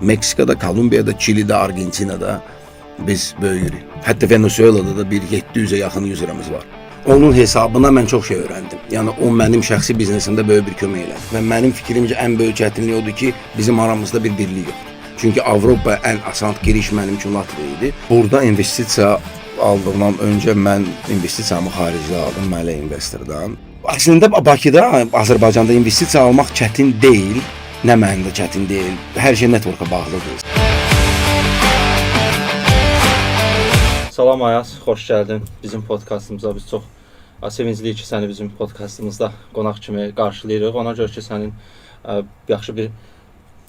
Meksika'da, Kolumbiya'da, Çili'de, Argentina'da biz böyüyürük. Hətta Venezuela'da da bir 700'e yaxın user'ımız var. Onun hesabına mən çox şey öyrəndim. Yəni o mənim şəxsi biznesimdə böyük bir kömək elədi. Və mənim fikrimcə ən böyük çətinlik odur ki, bizim aramızda bir birlik yoxdur. Çünki Avropa ən asan giriş mənim üçün Latviya idi. Burada investisiya aldığımdan öncə mən investisiyamı xaricdə aldım, məliyyə investordan. Əslində Bakıda, Azərbaycanda investisiya almaq çətin deyil. Nə mənada çətin deyil. Hər şey network'a bağlıdır. Salam Ayaz, xoş gəldin bizim podkastımıza. Biz çox sevincliyik ki, səni bizim podkastımızda qonaq kimi qarşılayırıq. Ona görə ki, sənin yaxşı bir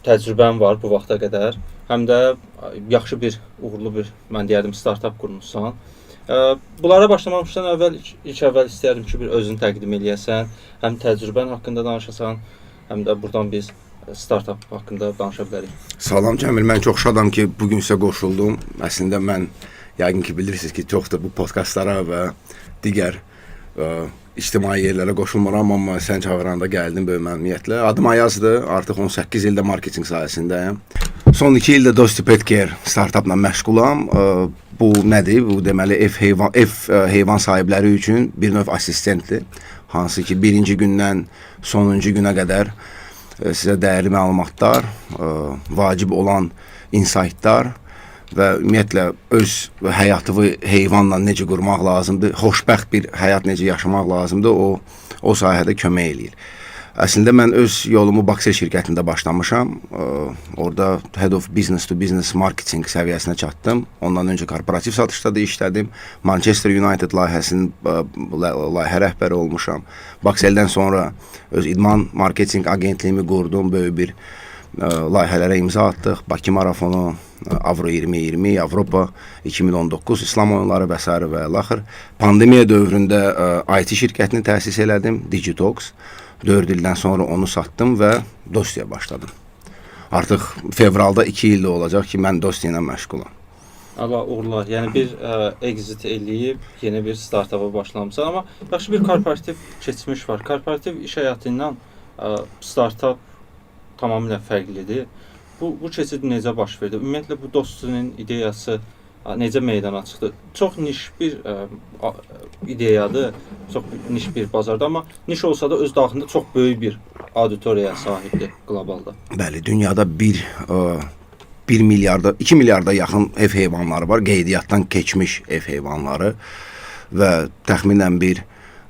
təcrübən var bu vaxta qədər. Həm də yaxşı bir, uğurlu bir, mən deyərdim, startup qurmuşsan. Bunlara başlamamışdan əvvəl, ilk əvvəl istəyərdim ki, bir özünü təqdim eləyəsən. Həm təcrübən haqqında danışasan, həm də buradan biz startup haqqında danışa bilərik. Salam Cəmil, mən çox şadam ki, bugün sizə qoşuldum. Əslində mən yəqin ki, bilirsiniz ki, çox da bu podkastlara və digər ictimai yerlərə qoşulmuram, amma sən çağıranda gəldim böyük məmnuniyyətlə. Adım Ayazdır, artıq 18 ildə marketinq sahəsindəyəm. Son 2 ildə Dosti Pet Care startupla məşğulam. Bu nədir? Bu deməli ev heyvan sahibləri üçün bir növ assistentdir. Hansı ki, birinci gündən sonuncu günə qədər sizə dəyərli məlumatlar, vacib olan insightlar və ümumiyyətlə öz həyatını heyvanla necə qurmaq lazımdır, xoşbəxt bir həyat necə yaşamaq lazımdır, o sahədə kömək eləyir. Əslində mən öz yolumu Baxter şirkətində başlamışam. Orada Head of Business to Business Marketing səviyyəsinə çatdım. Ondan öncə korporativ satışda da işlədim. Manchester United layihəsinin layihə rəhbəri olmuşam. Baxeldən sonra öz idman marketing agentliyimi qurdum. Böyük bir layihələrə imza atdıq. Bakı marafonu, Avro 2020, Avropa 2019, İslam oyunları və s. və l. Pandemiya dövründə IT şirkətini təsis elədim, Digitox. 4 ildən sonra onu satdım və Dostiyə başladım. Artıq fevralda 2 ildə olacaq ki, mən Dosti ilə məşğulam. Allah uğurlar. Yəni bir exit eləyib, yeni bir startupa başlamısan, amma yaxşı bir korporativ keçmiş var. Korporativ iş həyatından startup tamamilə fərqlidir. Bu keçid necə baş verdi? Ümumiyyətlə bu Dosti'nin ideyası necə meydana çıxdı? Çox niş bir ideyadır, çox niş bir bazarda, amma niş olsa da öz daxilində çox böyük bir auditoriyaya sahibdir qlobalda. Bəli, dünyada 2 milyarda yaxın ev heyvanları var, qeydiyyatdan keçmiş ev heyvanları və təxminən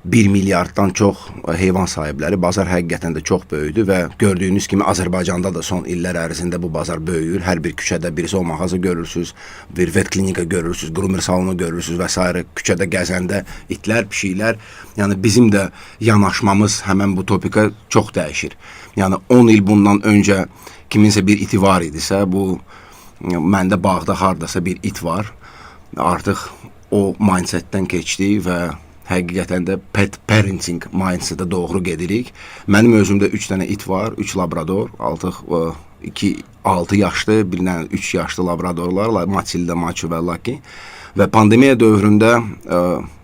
1 milyarddan çox heyvan sahibləri. Bazar həqiqətən də çox böyükdür və gördüyünüz kimi Azərbaycanda da son illər ərzində bu bazar böyüyür. Hər bir küçədə birisi o mağaza görürsünüz, bir vet klinika görürsünüz, groomer salonu görürsünüz və s. Küçədə gəzəndə itlər, pişiklər. Yəni bizim də yanaşmamız həmən bu topika çox dəyişir. Yəni 10 il bundan öncə kiminsə bir iti var idisə, bu məndə bağda hardasa bir it var. Artıq o mindsetdən keçdik və həqiqətən də pet parenting mindsetə doğru gedirik. Mənim özümdə 3 dənə it var, 3 labrador, artıq 6 yaşlı, bir dənə 3 yaşlı labradorlar, Matilda, Maço və Lucky. Və pandemiya dövründə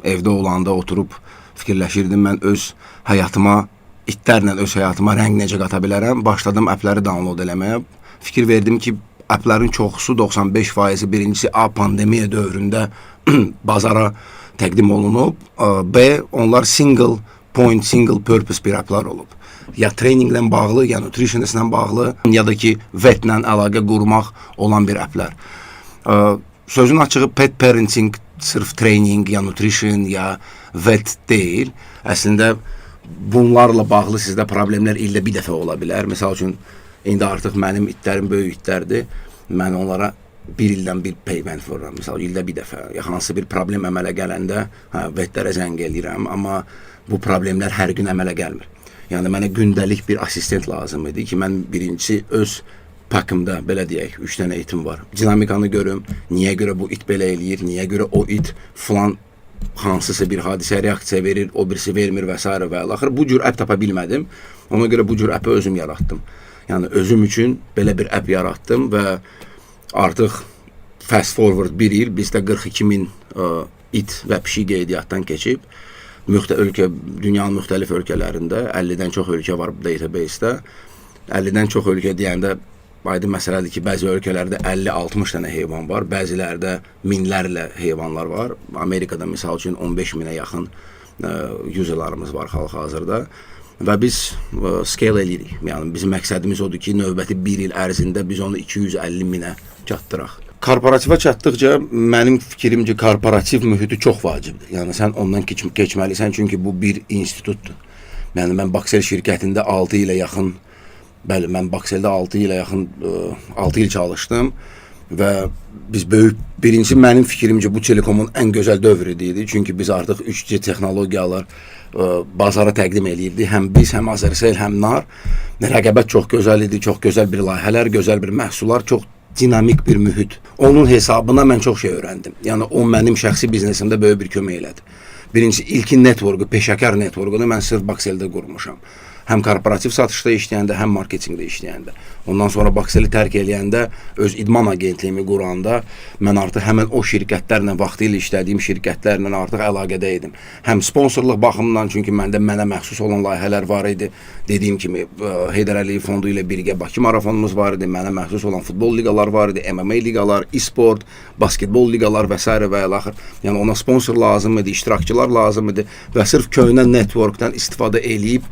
evdə olanda oturub fikirləşirdim, mən öz həyatıma, itlərlə öz həyatıma rəng necə qata bilərəm. Başladım əpləri download eləməyə. Fikir verdim ki, əplərin çoxusu 95%-i birincisi A pandemiya dövründə bazara təqdim olunub, B, onlar single point, single purpose bir əplər olub. Ya treyninqlə bağlı, ya nutritionistlə bağlı, ya da ki, vetlə əlaqə qurmaq olan bir əplər. Sözün açığı pet parenting sırf treyning, ya nutrition, ya vet deyil. Əslində, bunlarla bağlı sizdə problemlər ildə bir dəfə ola bilər. Məsəl üçün, indi artıq mənim itlərim böyük itlərdir. Mən onlara bir ildən bir payment vururam. Məsələn, ildə bir dəfə, hansı bir problem əmələ gələndə vetlərə zəng eləyirəm, amma bu problemlər hər gün əmələ gəlmir. Yəni, mənə gündəlik bir assistent lazım idi ki, mən birincisi öz pakımda, belə deyək, 3 dənə itim var. Dinamikanı görüm, niyə görə bu it belə eləyir, niyə görə o it filan hansısa bir hadisə reaksiya verir, o birisi vermir və s. və l. Bu cür əp tapa bilmədim. Ona görə bu cür əpi özüm yaratdım. Yəni, özüm üçün belə bir əp yaratdım və artıq fast forward 1 il, bizdə 42.000 it və pişik qeydiyyatdan keçib. Dünyanın müxtəlif ölkələrində 50-dən çox ölkə var bu database-də. 50-dən çox ölkə deyəndə aydın məsələdir ki, bəzi ölkələrdə 50-60 dənə heyvan var, bəzilərdə minlərlə heyvanlar var. Amerikada misal üçün 15 minə yaxın userlarımız var hal-hazırda və biz scale eləyirik. Yəni bizim məqsədimiz odur ki, növbəti 1 il ərzində biz onu 250 minə çatdıraq. Korporativə çatdıqca mənim fikrimcə korporativ mühiti çox vacibdir. Yəni sən ondan keçməlisən, çünki bu bir institutdur. Yəni mən Baxsel şirkətində 6 ilə yaxın, bəli, mən Baxseldə 6 ilə yaxın 6 il çalışdım və biz birinci mənim fikrimcə bu telekomun ən gözəl dövrü idi. Çünki biz artıq 3G texnologiyalar bazara təqdim eləyirdik. Həm biz, həm Azercell, həm NAR. Rəqabət çox gözəl idi, çox gözəl bir layihələr, gözəl bir məhsullar, çox dinamik bir mühit. Onun hesabına mən çox şey öyrəndim. Yəni o mənim şəxsi biznesimdə böyük bir kömək elədi. Birinci, ilkin networku, peşəkar networkunu mən sırf Baxseldə qurmuşam. Həm korporativ satışda işləyəndə, həm marketinqdə işləyəndə. Ondan sonra Baxseli tərk eləyəndə, öz idman agentliyimi quranda, mən artıq həmən o şirkətlərlə, vaxtilə işlədiyim şirkətlərlə artıq əlaqədə idim. Həm sponsorluq baxımından, çünki məndə mənə məxsus olan layihələr var idi. Dediyim kimi, Heydər Əliyev fondu ilə birgə Bakı marafonumuz var idi, mənə məxsus olan futbol liqalar var idi, MMA liqalar, e-sport, basketbol liqalar və s. və əlaxır. Yəni ona sponsor lazım idi, iştirakçılar lazım idi və sırf köhnə networkdən istifadə eləyib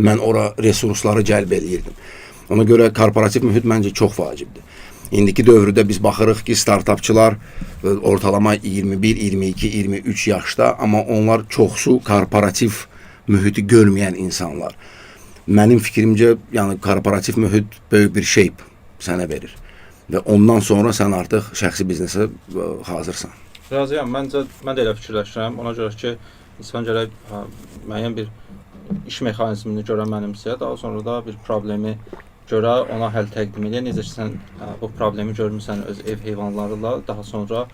mən ora resursları cəlb eləyirdim. Ona görə korporativ mühit məncə çox vacibdir. İndiki dövrdə biz baxırıq ki, startapçılar ortalama 21, 22, 23 yaşda, amma onlar çoxsu korporativ mühiti görməyən insanlar. Mənim fikrimcə, yəni korporativ mühit böyük bir shape sənə verir və ondan sonra sən artıq şəxsi biznesə hazırsan. Razıyam, mən də elə fikirləşirəm. Ona görə ki, insan gərək müəyyən bir iş mexanizmini görə mənimsə, daha sonra da bir problemi görə ona həll təqdim edir. Necə ki, sən bu problemi görmüsən öz ev heyvanlarıyla, daha sonra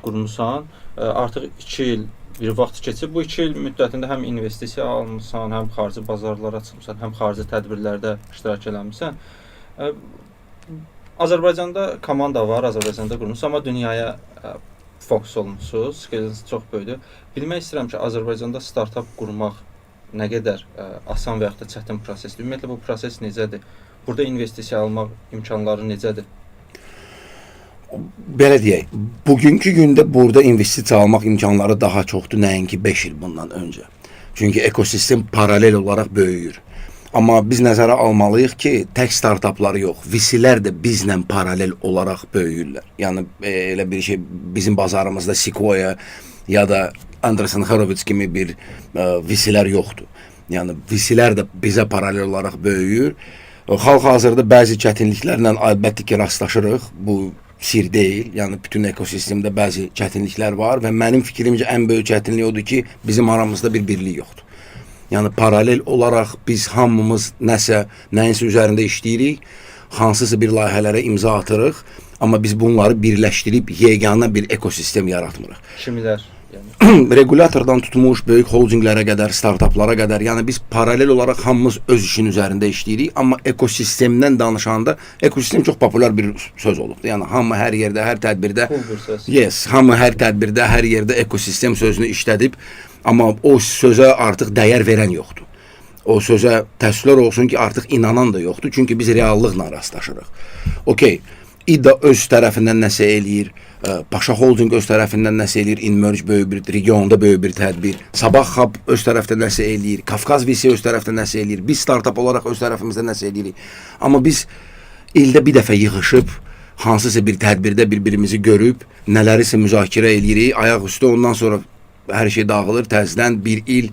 qurmusan. Artıq 2 il bir vaxt keçib. Bu 2 il müddətində həm investisiya almısan, həm xarici bazarlara çıxmısan, həm xarici tədbirlərdə iştirak eləmisən. Azərbaycanda komanda var, Azərbaycanda qurmusan, amma dünyaya fokus olmusunuz, skiliniz çox böyükdür. Bilmək istəyirəm ki, Azərbaycanda startup qurmaq nə qədər asan və yaxud da çətin prosesdir? Ümumiyyətlə, bu proses necədir? Burada investisiya almaq imkanları necədir? Belə deyək, bugünkü gündə burada investisiya almaq imkanları daha çoxdur, nəinki 5 il bundan öncə. Çünki ekosistem paralel olaraq böyüyür. Amma biz nəzərə almalıyıq ki, tək startupları yox, VC-lər də bizlə paralel olaraq böyüyürlər. Yəni, elə bir şey, bizim bazarımızda Sequoia ya da Andreessen Horowitz kimi bir VC-lər yoxdur. Yəni, VC-lər də bizə paralel olaraq böyüyür. Hal-hazırda bəzi çətinliklərlə əlbəttə ki, rastlaşırıq. Bu sir deyil. Yəni, bütün ekosistemdə bəzi çətinliklər var və mənim fikrimcə ən böyük çətinlik odur ki, bizim aramızda bir birlik yoxdur. Yəni, paralel olaraq biz hamımız nəyinsə üzərində işləyirik, hansısa bir layihələrə imza atırıq, amma biz bunları birləşdirib yeganə bir ekosistem yaratmırıq. Kimlər? Regulatordan tutmuş, böyük holdinglərə qədər, startuplara qədər, yəni biz paralel olaraq hamımız öz işin üzərində işləyirik, amma ekosistemdən danışanda, ekosistem çox populyar bir söz olubdur. Yəni hamı hər yerdə, hər tədbirdə, hamı hər tədbirdə, hər yerdə ekosistem sözünü işlədib, amma o sözə artıq dəyər verən yoxdur. O sözə təəssüflər olsun ki, artıq inanan da yoxdur, çünki biz reallıqla rastlaşırıq. Okey, İDA öz tərəfindən nəsə eləyir, Paşa Holding öz tərəfindən nəsə eləyir, InMerge böyük bir, regionda böyük bir tədbir, Sabah Hub öz tərəfdən nəsə eləyir, Kafkaz VC öz tərəfdən nəsə eləyir, biz startup olaraq öz tərəfimizdə nəsə eləyirik. Amma biz ildə bir dəfə yığışıb, hansısa bir tədbirdə bir-birimizi görüb, nələrisə müzakirə eləyirik, ayaq üstü, ondan sonra hər şey dağılır, təzədən bir il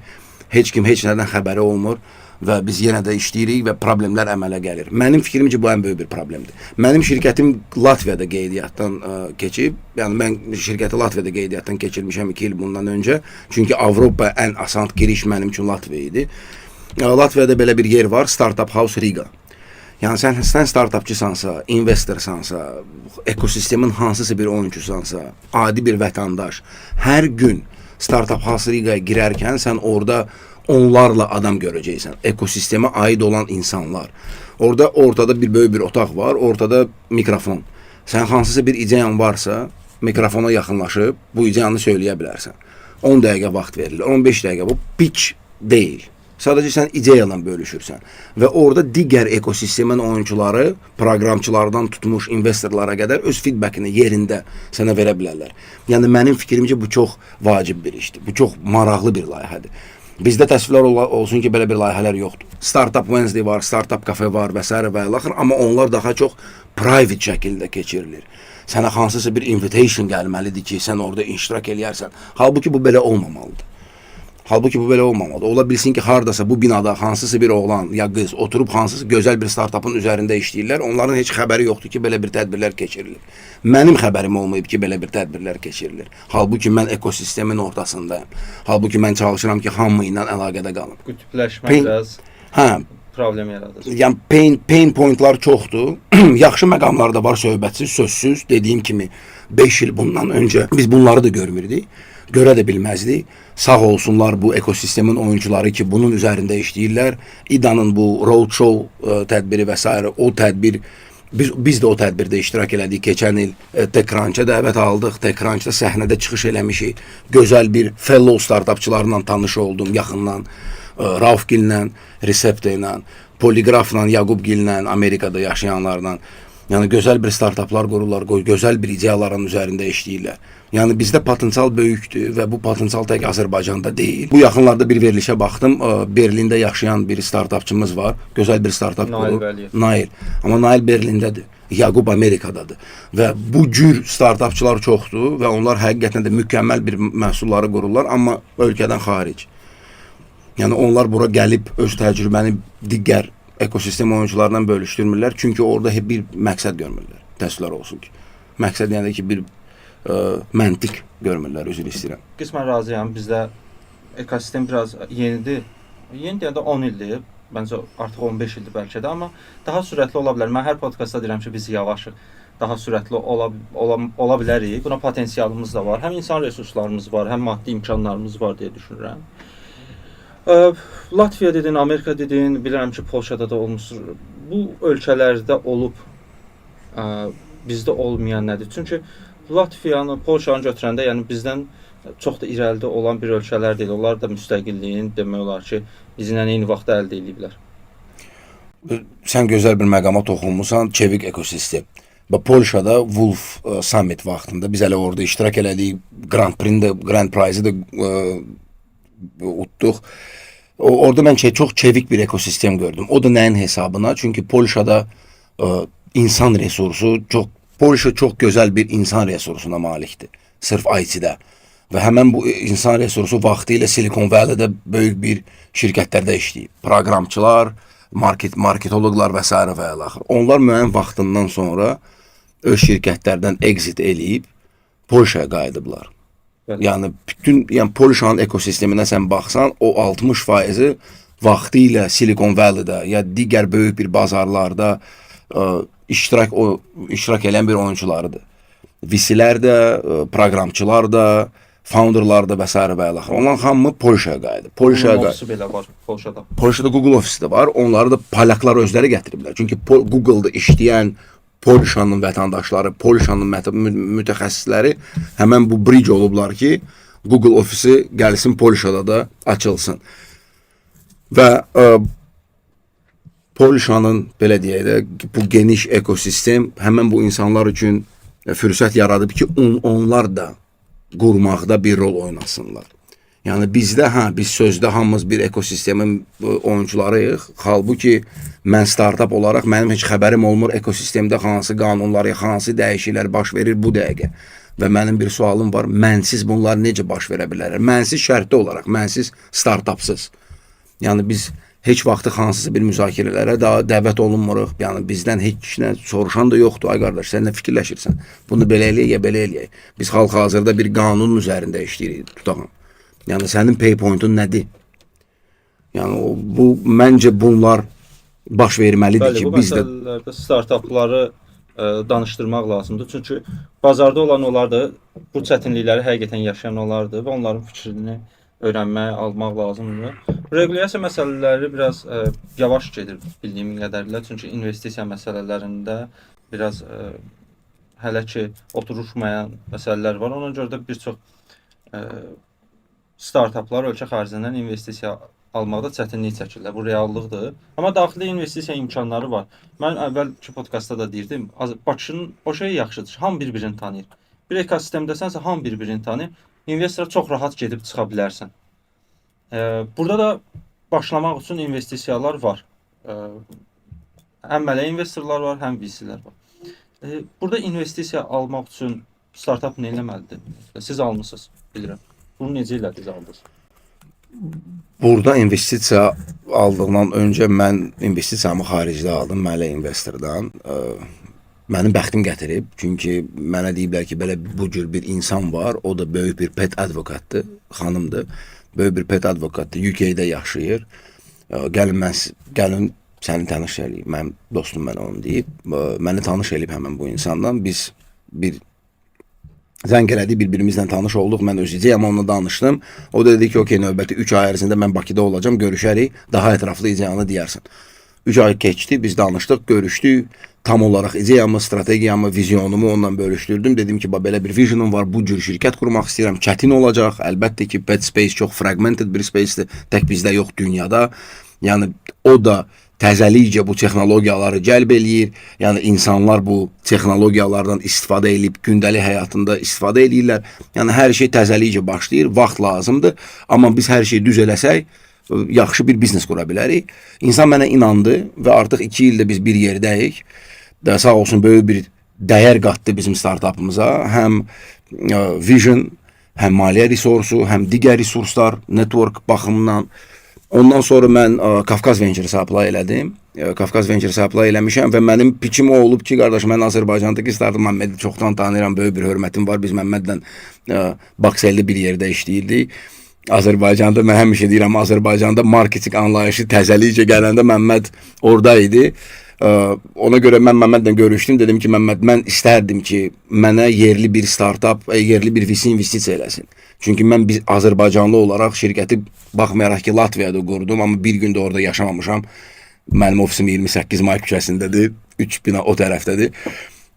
heç kim heç nədən xəbəri olmur və biz yenə də işləyirik və problemlər əmələ gəlir. Mənim fikrimcə bu ən böyük bir problemdir. Mənim şirkətim Latviyada qeydiyyatdan keçib, yəni mən şirkəti Latviyada qeydiyyatdan keçirmişəm 2 il bundan öncə, çünki Avropa ən asan giriş mənim üçün Latviya idi. Latviyada belə bir yer var, Startup House Riga. Yəni sən startupçısansa, investorsansa, ekosistemin hansısa bir oyuncusansa, adi bir vətəndaş, hər gün Startup House Riga'ya girərkən sən orada onlarla adam görəcəksən. Ekosistemə aid olan insanlar. Ortada bir böyük bir otaq var, ortada mikrofon. Sən hansısa bir ideyan varsa, mikrofona yaxınlaşıb bu ideyanı söyləyə bilərsən. 10 dəqiqə vaxt verilir, 15 dəqiqə. Bu pitch deyil. Sadəcə sən ideyalan bölüşürsən və orada digər ekosistemin oyunçuları, proqramçılardan tutmuş investorlara qədər öz feedbackini yerində sənə verə bilərlər. Yəni mənim fikrimcə bu çox vacib bir işdir. Bu çox maraqlı bir layihədir. Bizdə təsvirlər olsun ki, belə bir layihələr yoxdur. Startup Wednesday var, Startup Cafe var və s. və ilaxır, amma onlar daha çox private şəkildə keçirilir. Sənə hansısa bir invitation gəlməlidir ki, sən orada iştirak eləyərsən. Halbuki bu belə olmamalıdır. Halbuki bu belə olmamalıdır. Ola bilsin ki, hardasa bu binada hansısa bir oğlan ya qız oturub hansısa gözəl bir startupın üzərində işləyirlər. Onların heç xəbəri yoxdur ki, belə bir tədbirlər keçirilir. Mənim xəbərim olmayıb ki, belə bir tədbirlər keçirilir. Halbuki mən ekosistemin ortasındayım. Halbuki mən çalışıram ki, hamı ilə əlaqədə qalım. Qütbləşmə biraz problem yaradır. Yəni pain pointlar çoxdur. Yaxşı məqamlar da var, söhbətsiz, sözsüz. Dediyim kimi 5 il bundan öncə biz bunları da görmürdük. Görə də bilməzdik. Sağ olsunlar bu ekosistemin oyuncuları ki, bunun üzərində işləyirlər. İDA'nın bu roadshow tədbiri və s. o tədbir, biz də o tədbirdə iştirak elədik. Keçən il TechCrunch'a dəvət aldıq. TechCrunch'da səhnədə çıxış eləmişik. Gözəl bir fellow startupçılarla tanış oldum yaxından. Rauf Gillə, Recepta ilə, Poligrafla, Yaqub Gillə, Amerikada yaşayanlarla. Yəni gözəl bir startuplar qururlar, gözəl bir ideyaların üzərində işləyirlər. Yəni bizdə potensial böyükdür və bu potensial tək Azərbaycanda deyil. Bu yaxınlarda bir verilişə baxdım. Berlində yaşayan bir startupçımız var. Gözəl bir startup qurur. Nail. Amma Nail Berlindədir. Yaqub Amerikadadır. Və bu cür startupçılar çoxdur və onlar həqiqətən də mükəmməl bir məhsulları qururlar, amma ölkədən xaric. Yəni onlar bura gəlib öz təcrübəni digər ekosistem oyuncularla bölüşdürmürlər. Çünki orada bir məqsəd görmürlər. Təəssüflər olsun ki. Məqsəd yəni ki, bir məntiq görmürlər, üzr istəyirəm. Qismən razıyam. Bizdə ekosistem biraz yenidir. Yeni deyəndə 10 ildir. Bəncə artıq 15 ildir bəlkə də, amma daha sürətli ola bilər. Mən hər podkastda deyirəm ki, biz yavaşıq. Daha sürətli ola bilərik. Buna potensialımız da var. Həm insan resurslarımız var, həm maddi imkanlarımız var deyə düşünürəm. Latviya dedin, Amerika dedin, bilirəm ki, Polşada da olmuşdur. Bu ölkələrdə olub bizdə olmayan nədir? Çünki Latviyanı, Polşanı götürəndə, yəni bizdən çox da irəlidə olan bir ölkələr deyil. Onlar da müstəqilliyin demək olar ki, bizlə eyni vaxtda əldə ediblər. Sən gözəl bir məqama toxunmusan, çevik ekosistem. Polşada Wolf Summit vaxtında biz hələ orada iştirak elədik. Grand Prize'ı da utduq. Orada mən çox çevik bir ekosistem gördüm. O da nəyin hesabına? Çünki Polşada insan resursu Polşa çox gözəl bir insan resursuna malikdir. Sırf IT-də. Və həmən bu insan resursu vaxtı ilə Silicon Valley-də böyük bir şirkətlərdə işləyib. Proqramçılar, marketoloqlar və s. və ilaxır. Onlar müəyyən vaxtından sonra öz şirkətlərdən exit eləyib Polşaya qayıdıblar. Yəni Polşanın ekosisteminə sən baxsan, o 60%-i vaxtı ilə Silicon Valley-də ya digər böyük bir bazarlarda iştirak edən bir oyuncularıdır. VC-lər də, proqramçılar da, founderlar da və s. və ilaxır. Onlar hamı Polşaya qayıdır. Google ofisi belə var Polşada. Polşada Google ofisi də var. Onları da polyaklar özləri gətiriblər. Çünki Google-da işləyən Polşanın vətəndaşları, Polşanın mütəxəssisləri həmən bu bridge olublar ki, Google ofisi gəlsin Polşada da açılsın. Və Polşanın, belə deyək də, bu geniş ekosistem həmən bu insanlar üçün fürsət yaradıb ki, onlar da qurmaqda bir rol oynasınlar. Yəni bizdə, biz sözdə hamımız bir ekosistemin oyuncularıyıq. Halbuki mən startup olaraq mənim heç xəbərim olmur ekosistemdə hansı qanunlar, hansı dəyişikliklər baş verir bu dəqiqə. Və mənim bir sualım var, mənsiz bunlar necə baş verə bilərlər? Mənsiz şərtli olaraq, mənsiz startupsız. Yəni biz heç vaxtı hansısa bir müzakirələrə daha dəvət olunmuruq. Yəni bizdən heç nə soruşan da yoxdur. Ay qardaş, sən nə fikirləşirsən? Bunu belə eləyək ya belə eləyək. Biz hal-hazırda bir qanun üzərində işləyirik, tutağım. Yəni sənin pay pointun nədir? Yəni məncə bunlar baş verməlidir ki, biz də... Bu məsələlərdə startupları danışdırmaq lazımdır. Çünki bazarda olan onlardır, bu çətinlikləri həqiqətən yaşayan onlardır və onların fikrini öyrənmək, almaq lazımdır. Regulasiya məsələləri biraz yavaş gedir bildiyim qədərilə. Çünki investisiya məsələlərində biraz hələ ki oturuşmayan məsələlər var. Ona görə də bir çox startuplar ölkə xaricindən investisiya almaqda çətinlik çəkirlər. Bu reallıqdır. Amma daxili investisiya imkanları var. Mən əvvəlki podkastda da deyirdim, Bakının o şey yaxşıdır. Hamı bir-birini tanıyır. Bir ekosistemdəsənsə hamı bir-birini tanıyır. İnvestora çox rahat gedib çıxa bilərsən. Burada da başlamaq üçün investisiyalar var. Həm mələk investorlar var, həm VC-lər var. Burada investisiya almaq üçün startap nə etməlidir? Siz almısınız, bilirəm. Bunu necə elədiniz, aldınız? Burada investisiya aldığımdan öncə mən investisiyamı xaricdə aldım, mələk investordan. Mənim bəxtim gətirib, çünki mənə deyiblər ki, belə bu cür bir insan var, o da böyük bir pet advokatdır, xanımdır, böyük bir pet advokatdır, UK-də yaşayır. Gəlin səni tanış eləyib, mənim dostum mənə onu deyib, məni tanış eləyib həmən bu insandan. Biz bir zəng elədik, bir-birimizlə tanış olduq, mən öz ideyam onunla danışdım. O da dedi ki, okey, növbəti 3 ay ərzində mən Bakıda olacam, görüşərik, daha ətraflı ideyanı deyərsən. 3 ay keçdi, biz danışdıq, görüşdük, tam olaraq ideyamı, strategiyamı, vizyonumu onunla bölüşdürdüm. Dedim ki, belə bir vizyonum var, bu cür şirkət qurmaq istəyirəm, çətin olacaq. Əlbəttə ki, pet space çox fragmented bir spacedir, tək bizdə yox, dünyada. Yəni, o da təzəlikcə bu texnologiyaları cəlb eləyir. Yəni, insanlar bu texnologiyalardan istifadə edib, gündəlik həyatında istifadə edirlər. Yəni, hər şey təzəlikcə başlayır, vaxt lazımdır. Amma biz hər şeyi düz eləsək, yaxşı bir biznes qura bilərik. İnsan mənə inandı və artıq 2 ildə biz bir yerdəyik. Sağ olsun, böyük bir dəyər qatdı bizim startupımıza. Həm vision, həm maliyyə resursu, həm digər resurslar, network baxımından. Ondan sonra mən Kafkaz Ventures apply elədim. Kafkaz Ventures apply eləmişəm və mənim piçim o olub ki, qardaş, mən Azərbaycandakı startup Məmmədi çoxdan tanıyıram, böyük bir hörmətim var. Biz Məmmədlə Bakseldə bir yerdə işləyirdik. Azərbaycanda, mən həmişə deyirəm, Azərbaycanda marketing anlayışı təzəlikcə gələndə Məmməd orada idi. Ona görə mən Məmmədlə görüşdüm, dedim ki, Məmməd, mən istərdim ki, mənə yerli bir startup, yerli bir VC investisiya eləsin. Çünki mən Azərbaycanlı olaraq şirkəti, baxmayaraq ki, Latviyada qurdum, amma bir gün də orada yaşamamışam. Mənim ofisim 28 may küçəsindədir, 3 bina o tərəfdədir.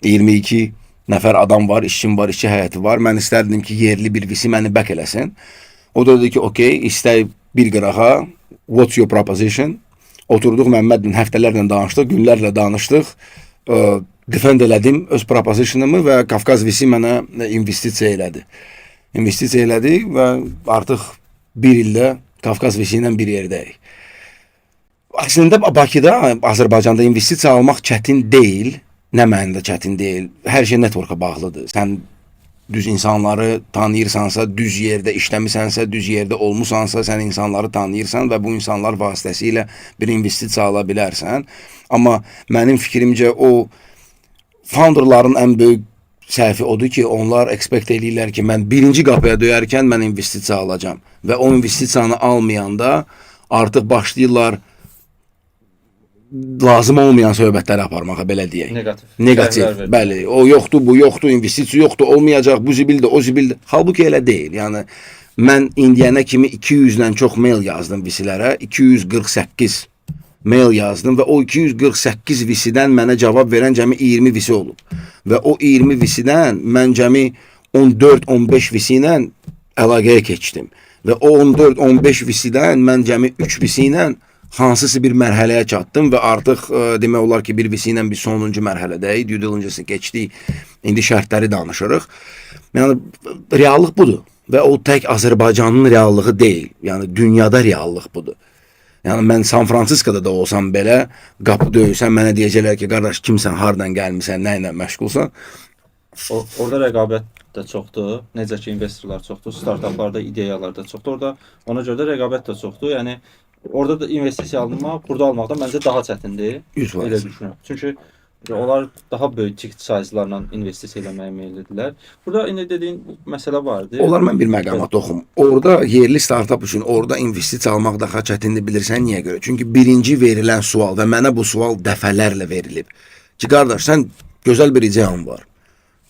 22 nəfər adam var, işçim var, işçi həyəti var. Mən istərdim ki, yerli bir VC məni back eləsin. O da dedi ki, okey, istəy bir qırağa, what's your proposition? Oturduq Məmmədlə, həftələrlə danışdıq, günlərlə danışdıq. Defend elədim öz propositionumu və Kafkaz VC mənə investisiya elədi. İnvestisiya elədik və artıq bir ildə Kafkaz VC ilə bir yerdəyik. Əslində Bakıda, Azərbaycanda investisiya almaq çətin deyil. Nə mənada çətin deyil. Hər şey network'a bağlıdır. Sən düz insanları tanıyırsansa, düz yerdə işləmisənsə, düz yerdə olmusansa, sən insanları tanıyırsan və bu insanlar vasitəsilə bir investisiya ala bilərsən. Amma mənim fikrimcə o founderların ən böyük səhvi odur ki, onlar expect edirlər ki, mən birinci qapıya döyərkən mən investisiya alacağam. Və o investisiyanı almayanda artıq başlayırlar lazım olmayan söhbətləri aparmağa, belə deyək. Negativ. Bəli, o yoxdur, bu yoxdur, investisiya yoxdur, olmayacaq, bu zibildir, o zibildir. Halbuki elə deyil. Yəni, mən indiyənə kimi 200-dən çox mail yazdım VC-lərə, 248 mail yazdım və o 248 VC-dən mənə cavab verən cəmi 20 VC olub. Və o 20 VC-dən mən cəmi 14-15 VC ilə əlaqəyə keçdim. Və o 14-15 VC-dən mən cəmi 3 VC ilə hansısı bir mərhələyə çatdım və artıq demək olar ki, bir VC ilə biz sonuncu mərhələdəyik, due diligence keçdik, indi şərtləri danışırıq. Yəni, reallıq budur və o tək Azərbaycanın reallığı deyil, yəni dünyada reallıq budur. Yəni, mən San Fransiskoda da olsam belə, qapı döyürsən, mənə deyəcəklər ki, qardaş, kimsən, hardan gəlmirsən, nə ilə məşğulsan? Orada rəqabət də çoxdur, necə ki, investorlar çoxdur, startuplarda, ideyalarda çoxdur, orada ona görə də rəqabət də çoxdur, yəni, orada da investisiya almaq, burada almaqdan məncə daha çətindir. Elə düşünürəm. Çünki onlar daha böyük ticket size-larla investisiya eləməyə meyillidirlər. Burada indi dediyin məsələ vardı. Onlar mən bir məqama toxum. Orada yerli startup üçün orada investisiya almaq daha çətindir, bilirsən niyə görə? Çünki birinci verilən sual və mənə bu sual dəfələrlə verilib. Ki, qardaş, sən gözəl bir ideyan var.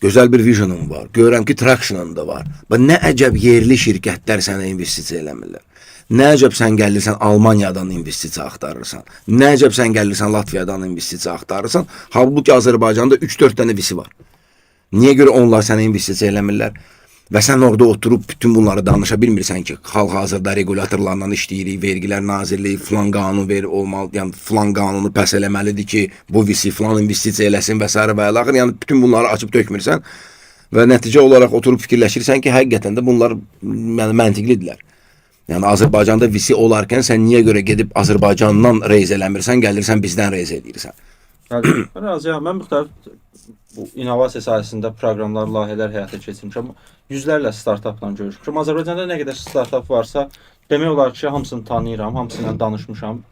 Gözəl bir visionun var. Görürəm ki, traction'un da var. Və nə əcəb yerli şirkətlər sənə investisiya eləmirlər. Nə əcəb sən gəlirsən Almaniyadan investisiya axtarırsan. Nə əcəb sən gəlirsən Latviyadan investisiya axtarırsan. Halbuki Azərbaycanda 3-4 dənə VC var. Niyə görə onlar sənə investisiya eləmirlər? Və sən orada oturub bütün bunları danışa bilmirsən ki, hal-hazırda regulatorlarla işləyirik, vergilər nazirliyi filan qanun olmalı, yəni filan qanunu pəs eləməlidir ki, bu VC filan investisiya eləsin və s. və ilaxır. Yəni bütün bunları açıb tökmürsən və nəticə olaraq oturub fikirləşirsən ki, həqiqətən də bunlar məntiqlidirlər. Yəni Azərbaycanda VC olarkən sən niyə görə gedib Azərbaycandan reyz eləmirsən, gəlirsən bizdən reyz eləyirsən? Bəli, razıyam. Mən müxtəlif bu innovasiya sahəsində proqramlar, layihələr həyata keçirmişəm. Yüzlərlə startapla görüşmüşəm. Azərbaycanda nə qədər startap varsa, demək olar ki, hamısını tanıyıram, hamısıyla danışmışam.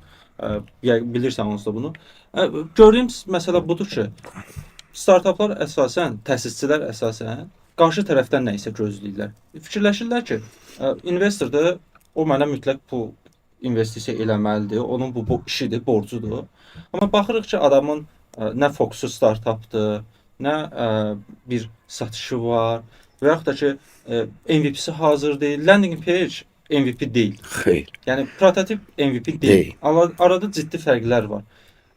Bilirsən onsuz da bunu. Gördüyüm məsələ budur ki, startaplar əsasən, təsisçilər əsasən qarşı tərəfdən nə isə gözləyirlər. Fikirləşirlər ki, investordur, o mənə mütləq pul investisiya eləməlidir, onun bu işidir, borcudur. Amma baxırıq ki, adamın nə fokusu startapdır, nə bir satışı var və yaxud da ki, MVP-si hazır deyil, landing page MVP deyil. Xeyr. Yəni prototip MVP deyil. Arada ciddi fərqlər var.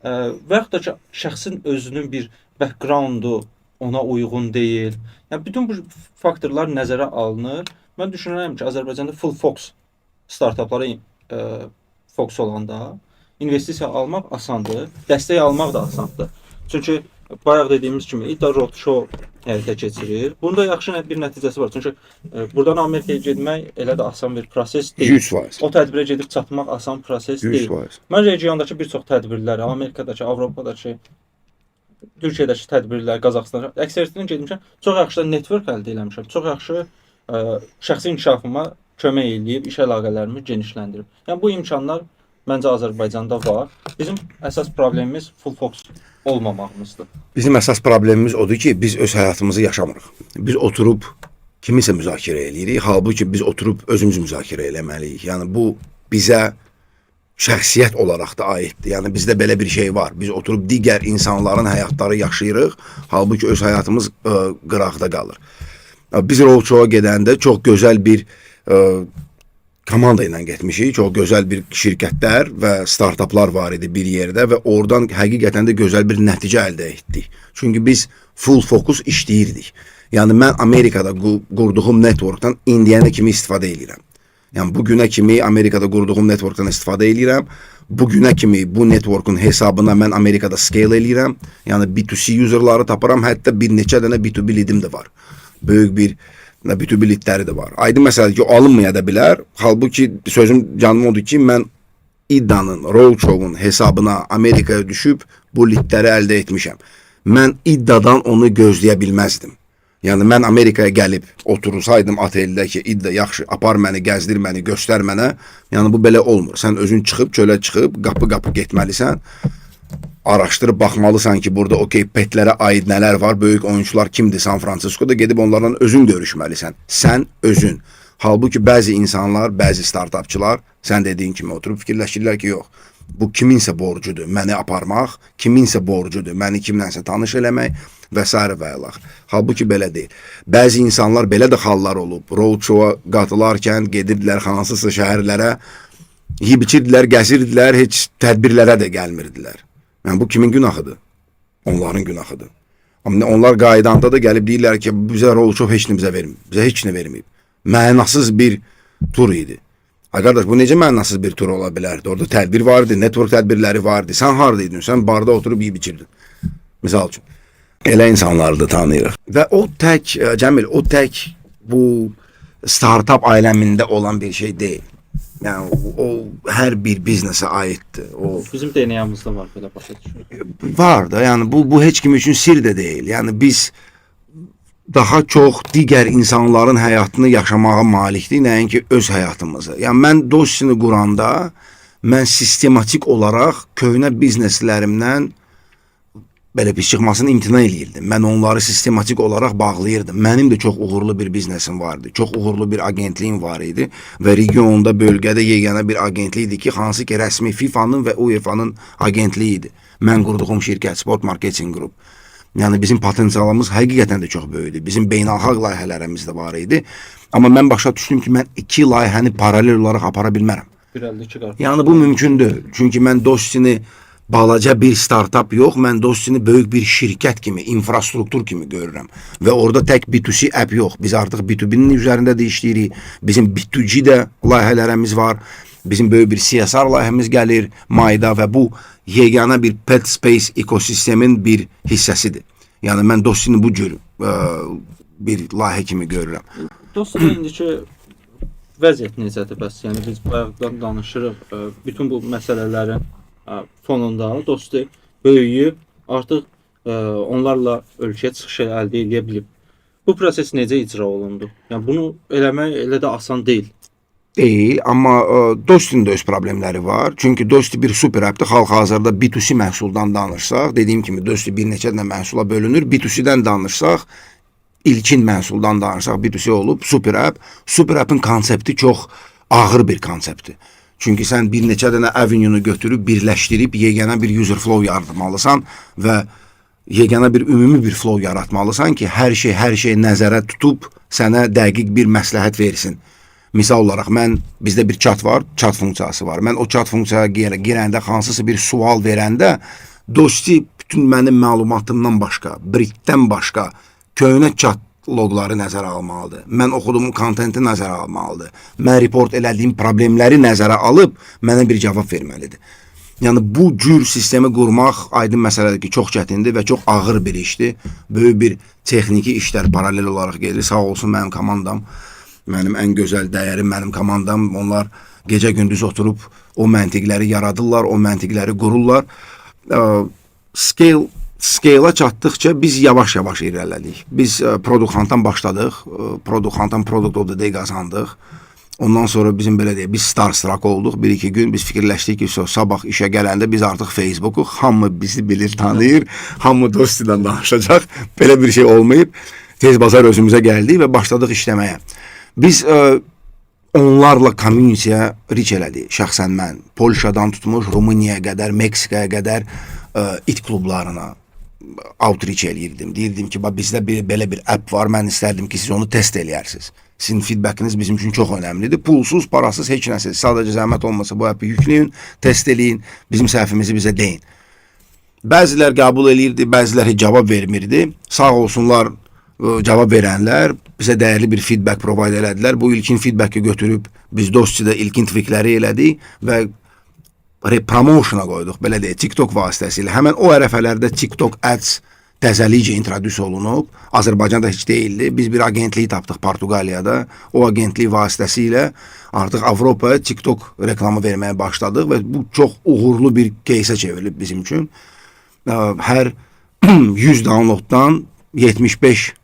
Və yaxud da ki, şəxsin özünün bir backgroundu ona uyğun deyil. Yəni bütün bu faktorlar nəzərə alınır. Mən düşünürəm ki, Azərbaycanda full fox startaplara fokus olanda investisiya almaq asandır, dəstək almaq da asandır. Çünki bayaq dediyimiz kimi İDDA Roadshow həyata keçirir. Bunda yaxşı bir nəticəsi var. Çünki buradan Amerikaya getmək elə də asan bir proses deyil. 100%. O tədbirə gedib çatmaq asan proses deyil. 100%. Mən regiondakı bir çox tədbirləri, Amerikadakı, Avropadakı, Türkiyədəki tədbirlər, Qazaxıstanda, əksəriyyətini getmişəm. Çox yaxşı network əldə etmişəm. Çox yaxşı şəxsi inkişafıma kömək eləyib, iş əlaqələrimi genişləndirib. Yəni bu imkanlar məncə Azərbaycanda var. Bizim əsas problemimiz full fokus olmamağımızdır. Bizim əsas problemimiz odur ki, biz öz həyatımızı yaşamırıq. Biz oturub kimisə müzakirə eləyirik, halbuki biz oturub özümüz müzakirə eləməliyik. Yəni bu bizə şəxsiyyət olaraq da aiddir. Yəni bizdə belə bir şey var. Biz oturub digər insanların həyatları yaşayırıq, halbuki öz həyatımız qıraqda qalır. Biz Roadshow-a gedəndə çox gözəl bir komanda ilə getmişik. Çox gözəl bir şirkətlər və startaplar var idi bir yerdə və oradan həqiqətən də gözəl bir nəticə əldə etdik. Çünki biz full fokus işləyirdik. Yəni mən Amerikada qurduğum networkdan indiyənə kimi istifadə edirəm. Yəni bugünə kimi Amerikada qurduğum networkdan istifadə edirəm. Bugünə kimi bu networkun hesabına mən Amerikada scale edirəm. Yəni B2C userları tapıram, hətta bir neçə dənə B2B leadim də var. Böyük bir B2B leadləri də var. Aydın məsələdir ki, o alınmaya da bilər. Halbuki sözüm canım odur ki, mən İDDA'nın, Roadshow'un hesabına Amerikaya düşüb bu leadləri əldə etmişəm. Mən İDDA'dan onu gözləyə bilməzdim. Yəni mən Amerikaya gəlib otursaydım oteldə ki, İDDA yaxşı apar məni, gəzdir məni, göstər mənə. Yəni bu belə olmur. Sən özün çıxıb, çölə çıxıb, qapı-qapı getməlisən. Araşdırıb baxmalısan ki, burada okey petlərə aid nələr var, böyük oyuncular kimdir San Francisco'da, gedib onlarla özün görüşməlisən. Sən özün. Halbuki bəzi insanlar, bəzi startapçılar sən dediyin kimi oturub fikirləşirlər ki, yox, bu kiminsə borcudur məni aparmaq, kiminsə borcudur məni kimlənsə tanış eləmək və s. və ilax. Halbuki belə deyil. Bəzi insanlar belə də hallar olub. Roadshow-a qatılarkən gedirdilər hansısa şəhərlərə, yeyib içirdilər, gəzirdilər, heç tədbirlərə də gəlmirdilər. Yəni bu kimin günahıdır? Onların günahıdır. Amma onlar qaydanda da gəlib deyirlər ki, bizə Roadshow heç nə bizə verməyib. Bizə heç nə verməyib. Mənasız bir tur idi. Ay qardaş, bu necə mənasız bir tur ola bilərdi? Orada tədbir vardı, network tədbirləri vardı. Sən haradaydın? Sən barda oturub yeyib içirdin. Misal üçün. Elə insanları da tanıyırıq. Və o tək, Cəmil, o tək bu startup aləmində olan bir şey deyil. Yəni o hər bir biznesə aiddir. O Bizim DNA'mızda var belə başa düşürük. var da, yəni bu heç kim üçün sir də deyil. Yəni biz daha çox digər insanların həyatını yaşamağa malikdik, nəinki öz həyatımızı. Yəni mən Dossini quranda mən sistematik olaraq köhnə bizneslərimdən belə bir çıxmasını imtina eləyirdim. Mən onları sistematik olaraq bağlayırdım. Mənim də çox uğurlu bir biznesim vardı. Çox uğurlu bir agentliyim var idi və regionda, bölgədə yeganə bir agentlik idi ki, hansı ki rəsmi FIFA'nın və UEFA'nın agentliyi idi. Mən qurduğum şirkət Sport Marketing Group. Yəni bizim potensialımız həqiqətən də çox böyükdür. Bizim beynəlxalq layihələrimiz də var idi. Amma mən başa düşdüm ki, mən iki layihəni paralel olaraq apara bilmərəm. Bir əldə iki qarpız. Yəni bu mümkündür. Çünki mən Dostini balaca bir startup yox, mən Dostini böyük bir şirkət kimi, infrastruktur kimi görürəm. Və orada tək B2C app yox. Biz artıq B2B-nin üzərində də işləyirik. Bizim B2G də layihələrimiz var. Bizim böyük bir CSR layihəmiz gəlir mayda və bu yeganə bir pet space ekosistemin bir hissəsidir. Yəni mən Dostini bu cür bir layihə kimi görürəm. Dostum, indiki vəziyyət necədir bəs? Yəni biz bayaqdan danışırıq, bütün bu məsələlərin fonunda Dostu böyüyüb, artıq onlarla ölkəyə çıxış əldə edə bilib. Bu proses necə icra olundu? Yəni bunu eləmək elə də asan deyil. Deyil, amma Dostinin də öz problemləri var. Çünki Dosti bir super appdır. Hal-hazırda B2C məhsuldan danışsaq, dediyim kimi Dosti bir neçə dənə məhsula bölünür. B2C-dən danışsaq, ilkin məhsuldan danışsaq B2C olub super app. Super app'ın konsepti çox ağır bir konseptdir. Çünki sən bir neçə dənə avenue-nu götürüb, birləşdirib, yeganə bir user flow yaratmalısan və yeganə bir ümumi bir flow yaratmalısan ki, hər şey nəzərə tutub sənə dəqiq bir məsləhət versin. Misal olaraq bizdə bir chat var, chat funksiyası var. Mən o chat funksiyaya girəndə, hansısa bir sual verəndə Dosti bütün mənim məlumatımdan başqa, brickdən başqa köhnə chat loqları nəzərə almalıdır. Mən oxuduğum kontenti nəzərə almalıdır. Mən report elədiyim problemləri nəzərə alıb mənə bir cavab verməlidir. Yəni bu cür sistemi qurmaq aydın məsələdir ki, çox çətindir və çox ağır bir işdir. Böyük bir texniki işlər paralel olaraq gedir. Sağ olsun mənim komandam, mənim ən gözəl dəyərim mənim komandam. Onlar gecə-gündüz oturub o məntiqləri yaradırlar, o məntiqləri qururlar. Scale-a çatdıqca biz yavaş-yavaş irəlilədik. Biz Product Hunt-dan başladıq. Product Hunt-dan Product of the Day qazandıq. Ondan sonra bizim belə deyək, biz starstruck olduq. Bir-iki gün biz fikirləşdik ki, sabah işə gələndə biz artıq Facebook'u, hamı bizi bilir, tanıyır. Hamı Dosti'dən danışacaq. Belə bir şey olmayıb. Tez bazar özümüzə gəldik və başladıq işləməyə. Biz onlarla community-yə reach elədik. Şəxsən mən Polşadan tutmuş, Rumuniyaya qədər, Meksikaya qədər it klublarına outreach eləyirdim. Deyirdim ki, bizdə belə bir app var, mən istərdim ki, siz onu test eləyərsiniz. Sizin feedbackiniz bizim üçün çox önəmlidir. Pulsuz, parasız, heç nəsiz. Sadəcə zəhmət olmasa bu appi yükləyin, test eləyin, bizim səhvimizi bizə deyin. Bəzilər qəbul eləyirdi, bəzilər cavab vermirdi. Sağ olsunlar cavab verənlər bizə dəyərli bir feedback provide elədilər. Bu ilkin feedbacki götürüb biz Dosti'də ilkin tweakləri elədik və promotiona qoyduq, belə deyək, TikTok vasitəsilə. Həmən o ərəfələrdə TikTok Ads təzəlicə introdüs olunub. Azərbaycanda heç deyildi. Biz bir agentliyi tapdıq Portuqaliyada. O agentlik vasitəsilə artıq Avropaya TikTok reklamı verməyə başladıq və bu çox uğurlu bir кейsə çevrilib bizim üçün. Hər 100 downloaddan 75%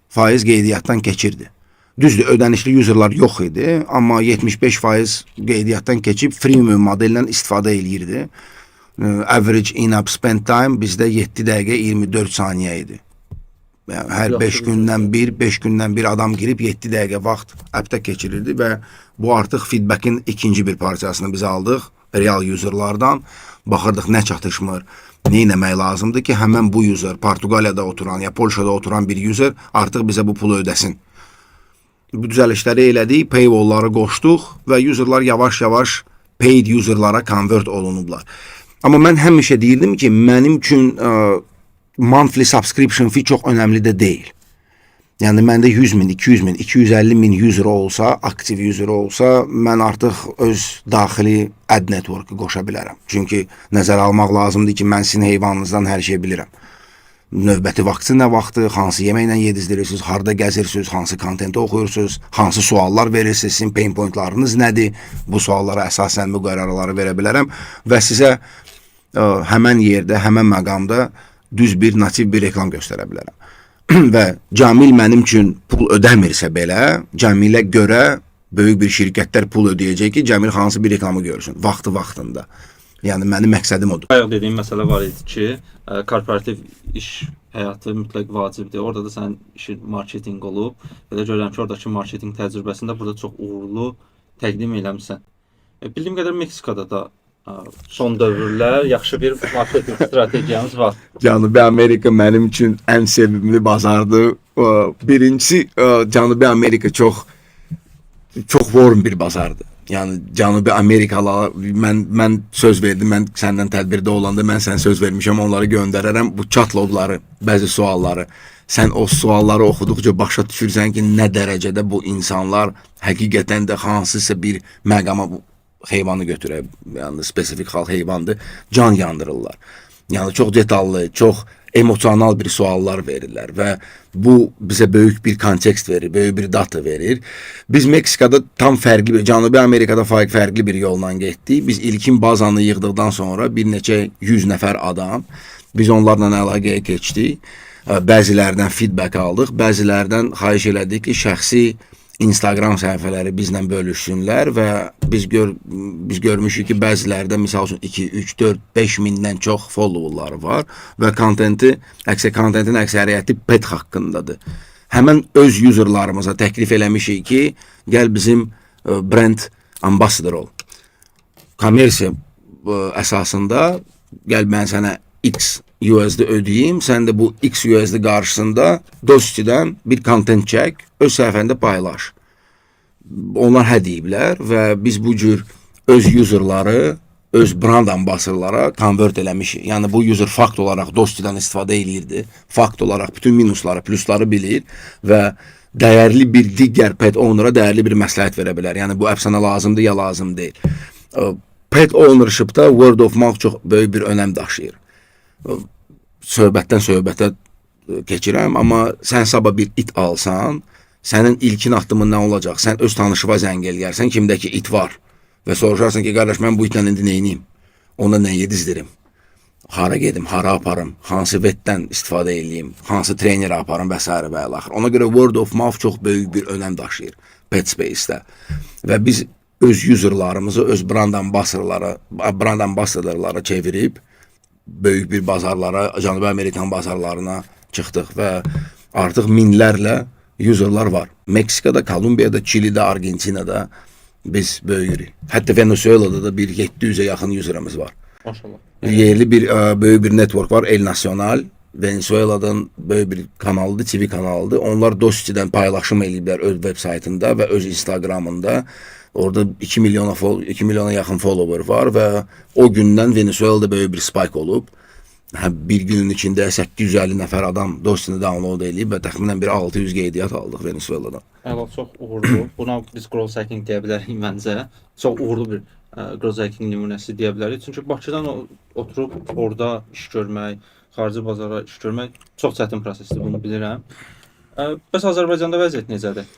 qeydiyyatdan keçirdi. Düzdür, ödənişli userlar yox idi, amma 75% qeydiyyatdan keçib freemium modellə istifadə eləyirdi. Average in-app spend time bizdə 7 dəqiqə 24 saniyə idi. Yəni, hər 5 gündən bir adam girib 7 dəqiqə vaxt appdə keçirirdi və bu artıq feedbackin ikinci bir parçasını biz aldıq real userlardan. Baxırdıq nə çatışmır, nə etmək lazımdır ki, həmən bu user, Portuqaliyada oturan ya Polşada oturan bir user artıq bizə bu pulu ödəsin. Bu düzəlişləri elədik, paywall'ları qoşduq və userlar yavaş-yavaş paid userlara convert olunublar. Amma mən həmişə deyirdim ki, mənim üçün monthly subscription fee çox önəmli də deyil. Yəni məndə 100 min, 200 min, 250 min user olsa, aktiv user olsa, mən artıq öz daxili ad network-ı qoşa bilərəm. Çünki nəzərə almaq lazımdır ki, mən sizin heyvanınızdan hər şey bilirəm. Növbəti vaxtı nə vaxtı, hansı yeməklə yedizdirirsiniz, harda gəzirsiniz, hansı kontenti oxuyursunuz, hansı suallar verirsiniz, sizin pain pointlarınız nədir? Bu suallara əsasən bu qərarları verə bilərəm və sizə həmən yerdə, həmən məqamda düz bir nativ bir reklam göstərə bilərəm. Və Camil mənim üçün pul ödəmirsə belə, Camilə görə böyük bir şirkətlər pul ödəyəcək ki, Camil hansı bir reklamı görsün, vaxtında. Yəni mənim məqsədim odur. Bayaq dediyim məsələ var idi ki, korporativ iş həyatı mütləq vacibdir. Orada da sənin işin marketinq olub. Belə görürəm ki, oradakı marketinq təcrübəsində burada çox uğurlu təqdim eləmisən. Bildiyim qədər Meksikada da son dövrlər yaxşı bir marketinq strategiyamız var. Cənubi Amerika mənim üçün ən sevimli bazardır. Birincisi, Cənubi Amerika çox warm bir bazardır. Yəni Cənubi Amerikalılar mən söz verdim, mən səndən tədbirdə olanda mən sənə söz vermişəm, onları göndərərəm bu chat logları, bəzi sualları. Sən o sualları oxuduqca başa düşürsən ki, nə dərəcədə bu insanlar həqiqətən də hansısa bir məqama bu heyvanı götürə, yəni spesifik xalq heyvandır, can yandırırlar. Yəni çox detallı, çox emosional bir suallar verirlər və bu bizə böyük bir kontekst verir, böyük bir data verir. Biz Meksikada tam fərqli bir, Cənubi Amerikada fərqli bir yolla getdik. Biz ilkin bazanı yığdıqdan sonra bir neçə 100 nəfər adam, biz onlarla əlaqəyə keçdik. Bəzilərdən feedback aldıq, bəzilərdən xahiş elədik ki, şəxsi Instagram səhifələri bizlə bölüşsünlər və biz görmüşük ki, bəzilərdə misal üçün 2, 3, 4, 5 mindən çox followerları var və kontentin əksəriyyəti pet haqqındadır. Həmən öz userlarımıza təklif eləmişik ki, gəl bizim brand ambassador ol. Kommersiya əsasında gəl mən sənə X USD ödəyim, sən də bu X USD qarşısında Dostidən bir content çək, öz səhifəndə paylaş. Onlar hə deyiblər və biz bu cür öz userları, öz brand ambassadorlara konvert eləmişik. Yəni bu user fakt olaraq Dostidən istifadə eləyirdi, fakt olaraq bütün minusları, plusları bilir və dəyərli bir digər pet owner'a dəyərli bir məsləhət verə bilər. Yəni bu əfsanə lazımdır ya lazım deyil. Pet ownership'da word of mouth çox böyük bir önəm daşıyır. Söhbətdən söhbətə keçirəm, amma sən sabah bir it alsan, sənin ilkin addımın nə olacaq? Sən öz tanışıva zəng eləyərsən, kimdəki it var və soruşarsan ki, qardaş, mən bu itlə indi neyniyim? Ona nə yedizdirim? Hara gedim, hara aparım, hansı vetdən istifadə eləyim, hansı trenerə aparım və s. və əlaxır. Ona görə word of mouth çox böyük bir önəm daşıyır pet space-də və biz öz userlarımızı, öz brand ambassadorlara çevirib böyük bir bazarlara, Cənubi Amerikan bazarlarına çıxdıq və artıq minlərlə userlar var. Meksikada, Kolumbiyada, Çilidə, Argentinada biz böyüyürük. Hətta Venezuela'da da bir 700'e yaxın userımız var. Maşallah. Yerli bir böyük bir network var, El Nacional. Venezuela'dan böyük bir kanaldır, TV kanaldır. Onlar Dosti'dən paylaşım eləyiblər öz web saytında və öz Instagramında. Orada 2 milyona yaxın follower var və o gündən Venezuela'da böyük bir spike olub. Bir günün içində 850 nəfər adam Dosti'ni download eləyib və təxminən bir 600 qeydiyyat aldıq Venezuela'dan. Əla, çox uğurlu. Buna biz growth hacking deyə bilərik məncə. Çox uğurlu bir growth hacking nümunəsi deyə bilərik. Çünki Bakıdan oturub orada iş görmək, xarici bazara iş görmək çox çətin prosesdir, bunu bilirəm. Bəs Azərbaycanda vəziyyət necədir?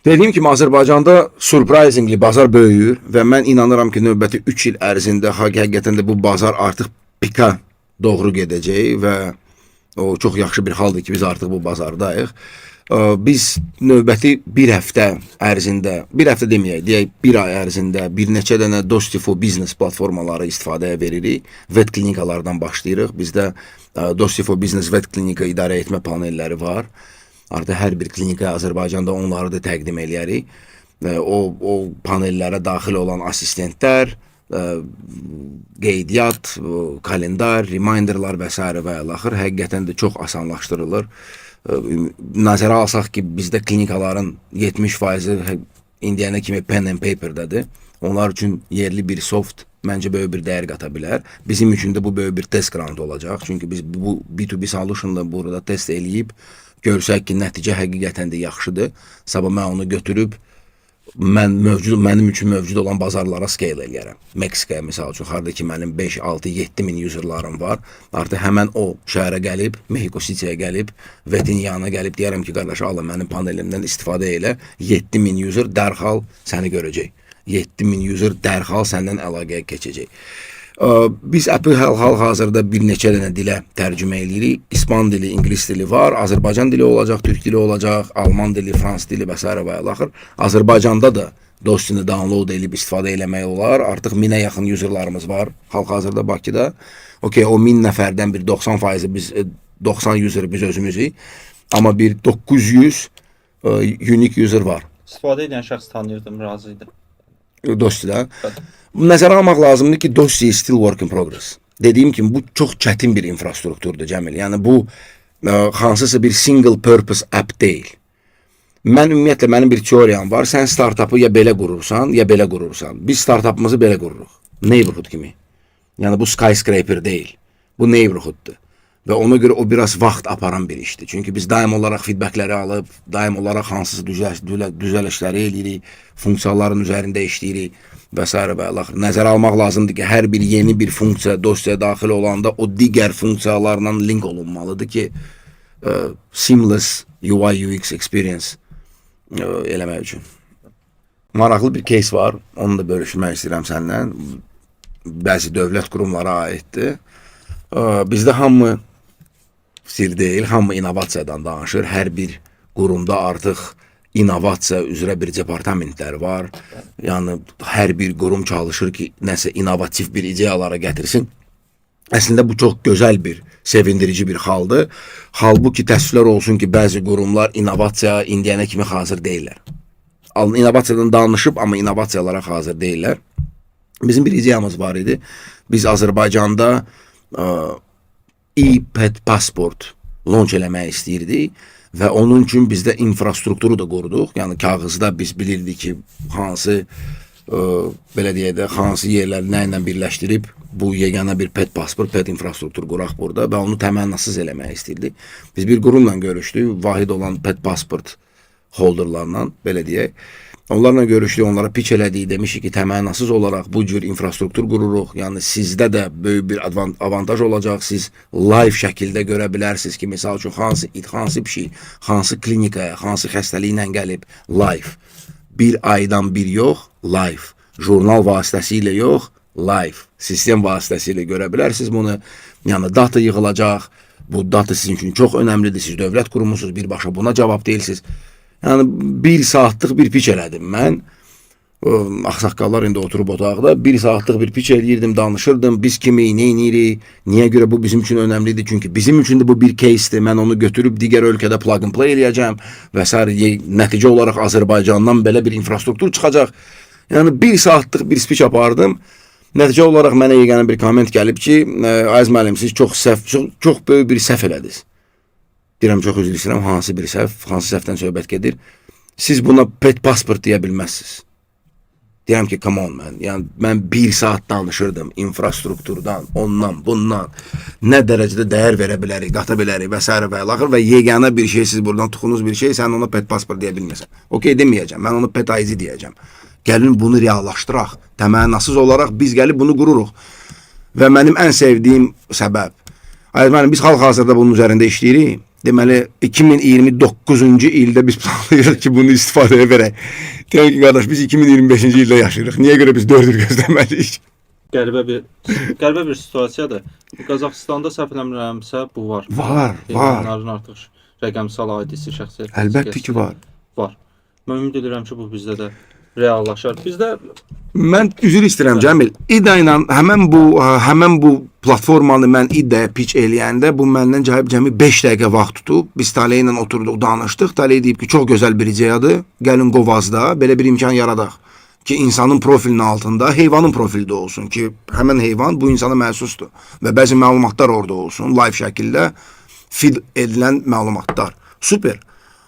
Dediyim kimi Azərbaycanda surprisingly bazar böyüyür və mən inanıram ki, növbəti 3 il ərzində həqiqətən də bu bazar artıq pika doğru gedəcək və o çox yaxşı bir haldır ki, biz artıq bu bazardayıq. Biz növbəti bir həftə ərzində, bir həftə deməyək, deyək bir ay ərzində bir neçə dənə Dosti for Business platformaları istifadəyə veririk. Vet klinikalardan başlayırıq. Bizdə Dosti for Business vet klinika idarə etmə panelləri var. Artıq hər bir klinika Azərbaycanda onları da təqdim eləyərik. O panellərə daxil olan asistentlər, qeydiyyat, kalendar, reminderlar və s. və əlaxır həqiqətən də çox asanlaşdırılır. Nəzərə alsaq ki, bizdə klinikaların 70%-i indiyənə kimi pen and paper-dadır. Onlar üçün yerli bir soft məncə böyük bir dəyər qata bilər. Bizim üçün də bu böyük bir test ground olacaq. Çünki biz bu B2B solution'da burada test eləyib görsək ki, nəticə həqiqətən də yaxşıdır. Sabah mən onu götürüb mənim üçün mövcud olan bazarlara scale eləyərəm. Meksikaya misal üçün, harada ki mənim 5, 6, 7 min userlarım var. Artıq həmən o şəhərə gəlib, Mexico City'yə gəlib, vetin yanına gəlib deyərəm ki, qardaş, alın mənim panelimdən istifadə elə. 7 min user dərhal səni görəcək. 7 min user dərhal səndən əlaqəyə keçəcək. Biz app'i hal-hazırda bir neçə dənə dilə tərcümə eləyirik. İspan dili, İngilis dili var, Azərbaycan dili olacaq, Türk dili olacaq, Alman dili, Frans dili və s. və əlaxır. Azərbaycanda da Dostini download edib istifadə eləmək olar. Artıq 1000-ə yaxın userlarımız var hal-hazırda Bakıda. Okay, o 1000 nəfərdən bir 90%-i biz 90 user biz özümüzük. Amma bir 900 unique user var. İstifadə edən şəxs tanıyırdım, razı idi. Dostidə. Nəzərə almaq lazımdır ki, Dosti is still work in progress. Dediyim kimi, bu çox çətin bir infrastrukturdur, Cəmil. Yəni bu hansısa bir single purpose app deyil. Mən ümumiyyətlə mənim bir teoriyam var. Sən startapı ya belə qurursan, ya belə qurursan. Biz startapımızı belə qururuq. Neighborhood kimi. Yəni bu skyscraper deyil. Bu neighborhooddur. Və ona görə o biraz vaxt aparan bir işdir. Çünki biz daim olaraq feedbackləri alıb, daim olaraq hansısa düzəlişləri eləyirik, funksiyaların üzərində işləyirik və s. və axır. Nəzərə almaq lazımdır ki, hər bir yeni bir funksiya dosyaya daxil olanda o digər funksiyalarla link olunmalıdır ki, seamless UI UX experience eləmək üçün. Maraqlı bir case var, onu da bölüşmək istəyirəm səndən. Bəzi dövlət qurumlara aiddir. Bizdə hamı sir deyil, hamı innovasiyadan danışır. Hər bir qurumda artıq innovasiya üzrə bir departamentlər var. Yəni hər bir qurum çalışır ki, nəsə innovativ bir ideyalara gətirsin. Əslində bu çox gözəl bir, sevindirici bir haldır. Halbuki təəssüflər olsun ki, bəzi qurumlar innovasiyaya indiyənə kimi hazır deyirlər. İnnovasiyadan danışıb, amma innovasiyalara hazır deyirlər. Bizim bir ideyamız var idi. Biz Azərbaycanda e-pet pasport launch eləmək istəyirdik və onun üçün bizdə infrastrukturu da qurduq. Yəni kağızda biz bilirdik ki, hansı belə deyək də, hansı yerləri nə ilə birləşdirib bu yeganə bir pet pasport, pet infrastruktur quraq burada və onu təmənnasız eləmək istəyirdik. Biz bir qurumla görüşdük, vahid olan pet pasport holderlarla, belə deyək. Onlarla görüşdük, onlara pitch elədik, demişik ki, təmənnasız olaraq bu cür infrastruktur qururuq. Yəni sizdə də böyük bir avantaj olacaq. Siz live şəkildə görə bilərsiniz ki, misal üçün hansı pişik, hansı klinikaya, hansı xəstəliklə gəlib live. Bir aydan bir yox, live. Jurnal vasitəsilə yox, live. Sistem vasitəsilə görə bilərsiniz bunu. Yəni data yığılacaq. Bu data sizin üçün çox önəmlidir. Siz dövlət qurumusunuz, birbaşa buna cavab deyilsiniz. Yəni, 1 saatlıq bir pitch elədim mən. Axsaqqallar indi oturub otaqda. 1 saatlıq bir pitch eləyirdim, danışırdım. Biz kimi, neyinirik, niyə görə bu bizim üçün önəmlidir? Çünki bizim üçün də bu bir case-dir. Mən onu götürüb digər ölkədə plug and play eləyəcəm və s. Nəticə olaraq Azərbaycandan belə bir infrastruktur çıxacaq. Yəni, 1 saatlıq bir speech apardım. Nəticə olaraq mənə yeganə bir komment gəlib ki, Aziz müəllim, siz çox böyük bir səhv elədiniz. Deyirəm, çox üzr istəyirəm, hansı bir səhv, hansı səhvdən söhbət gedir. Siz buna pet pasport deyə bilməzsiniz. Deyirəm ki, come on, mən 1 saat danışırdım infrastrukturdan, ondan, bundan, nə dərəcədə dəyər verə bilərik, qata bilərik və s. və axır və yeganə bir şey, siz buradan tuxunuz bir şey, sən ona pet pasport deyə bilməsən. Okey, deməyəcəm, mən ona pet ID deyəcəm. Gəlin bunu reallaşdıraq, təmənnasız olaraq biz gəlib bunu qururuq. Və mənim ən sevdiyim səbəb, biz hal-hazırda bunun üzərində işləyirik. Deməli, 2029-cu ildə biz planlayırıq ki, bunu istifadəyə verək. Deyək ki, qardaş, biz 2025-ci ildə yaşayırıq. Niyə görə biz 4 il gözləməliyik? Qəribə bir situasiyadır. Qazaxıstanda səhv eləmirəmsə bu var. Var. Onların artıq rəqəmsal aidisi şəxsi. Əlbəttə ki, var. Var. Mən ümid edirəm ki, bu bizdə də reallaşar. Bizdə mən üzr istəyirəm Cəmil. İDA ilə həmən bu platformanı mən İDA-ya pitch eləyəndə bu məndən cəmi 5 dəqiqə vaxt tutub. Biz Taley ilə oturduq, danışdıq. Taley deyib ki, çox gözəl bir ideyadır. Gəlin Qovazda belə bir imkan yaradaq ki, insanın profilinin altında heyvanın profili də olsun ki, həmən heyvan bu insana məxsusdur və bəzi məlumatlar orada olsun, live şəkildə feed edilən məlumatlar. Super.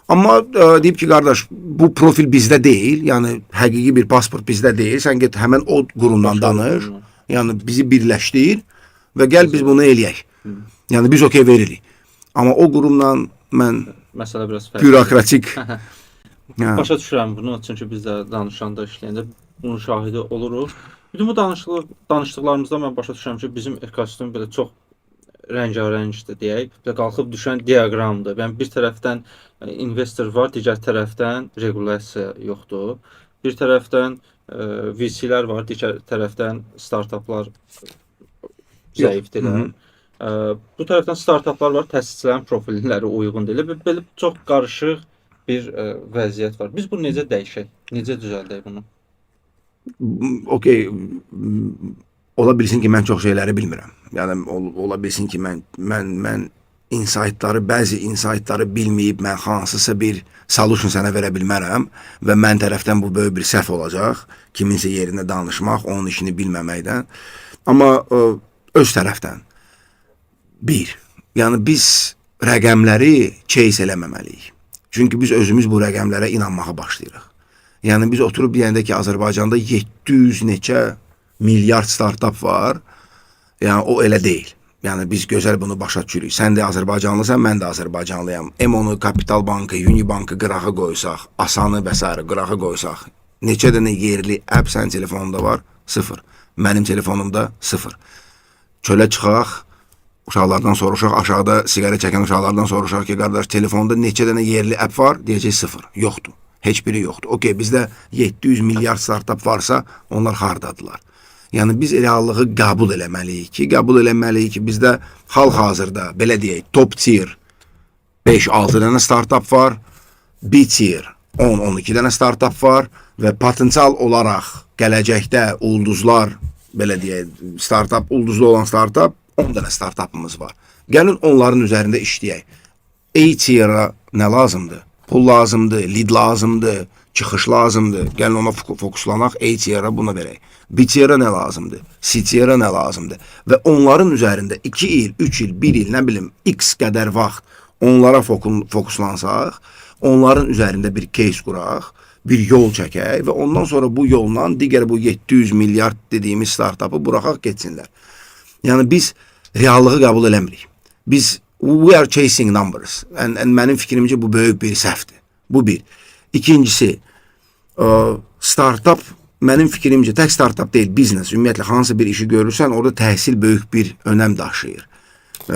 Amma deyib ki, qardaş, bu profil bizdə deyil, yəni həqiqi bir pasport bizdə deyil, sən get həmən o qurumdan danış, yəni bizi birləşdir və gəl biz bunu eləyək. Yəni biz okey veririk. Amma o qurumdan mən məsələ biraz fərqli. Bürokratik. Başa düşürəm bunu, çünki biz də danışanda, işləyəndə bunun şahidi oluruq. Bütün bu danışdıqlarımızda mən başa düşürəm ki, bizim ekosistem belə çox rəngarəngdir deyək. Və qalxıb düşən diaqramdır. Yəni bir tərəfdən investor var, digər tərəfdən regulasiya yoxdur. Bir tərəfdən VC-lər var, digər tərəfdən startaplar zəifdirlər. Bu tərəfdən startaplar var, təsisçilərin profilləri uyğun deyil. Belə çox qarışıq bir vəziyyət var. Biz bunu necə dəyişək? Necə düzəldək bunu? Okey. Ola bilsin ki, mən çox şeyləri bilmirəm. Yəni, ola bilsin ki, mən bəzi insightları bilməyib, mən hansısa bir solution sənə verə bilmərəm və mən tərəfdən bu böyük bir səhv olacaq. Kiminsə yerində danışmaq, onun işini bilməməkdən. Amma öz tərəfdən, yəni biz rəqəmləri chase eləməməliyik. Çünki biz özümüz bu rəqəmlərə inanmağa başlayırıq. Yəni biz oturub deyəndə ki, Azərbaycanda 700 neçə milyard startap var. Yəni o elə deyil. Yəni biz gözəl bunu başa düşürük. Sən də Azərbaycanlısan, mən də Azərbaycanlıyam. Emonu, Kapital Bankı, Unibankı qırağa qoysaq, Asanı və s. qırağa qoysaq, neçə dənə yerli app sənin telefonunda var? 0. Mənim telefonumda 0. Çölə çıxaq, uşaqlardan soruşaq, aşağıda siqaret çəkən uşaqlardan soruşaq ki, qardaş, telefonda neçə dənə yerli app var? Deyəcək 0. Yoxdur. Heç biri yoxdur. Okey, bizdə 700 milyard startup varsa, onlar hardadılar? Yəni biz reallığı qəbul eləməliyik ki, bizdə hal-hazırda, belə deyək, top tier 5-6 dənə startup var, B-tier 10-12 dənə startup var və potensial olaraq gələcəkdə ulduzlar, belə deyək, startup, ulduzlu olan startup 10 dənə startupımız var. Gəlin onların üzərində işləyək. A-tier'a nə lazımdır? Pul lazımdır, lead lazımdır, çıxış lazımdır. Gəlin ona fokuslanaq, A-tier'a buna verək. B-tier'a nə lazımdır? C-tier'a nə lazımdır? Və onların üzərində 2 il, 3 il, 1 il, nə bilim, x qədər vaxt onlara fokuslansaq, onların üzərində bir case quraq, bir yol çəkək və ondan sonra bu yolla digər bu 700 milyard dediyimiz startupı buraxaq getsinlər. Yəni biz reallığı qəbul eləmirik. Biz we are chasing numbers. Mənim fikrimcə bu böyük bir səhvdir. Bu bir. İkincisi, startup mənim fikrimcə tək startup deyil, biznes. Ümumiyyətlə hansı bir işi görürsən, orada təhsil böyük bir önəm daşıyır.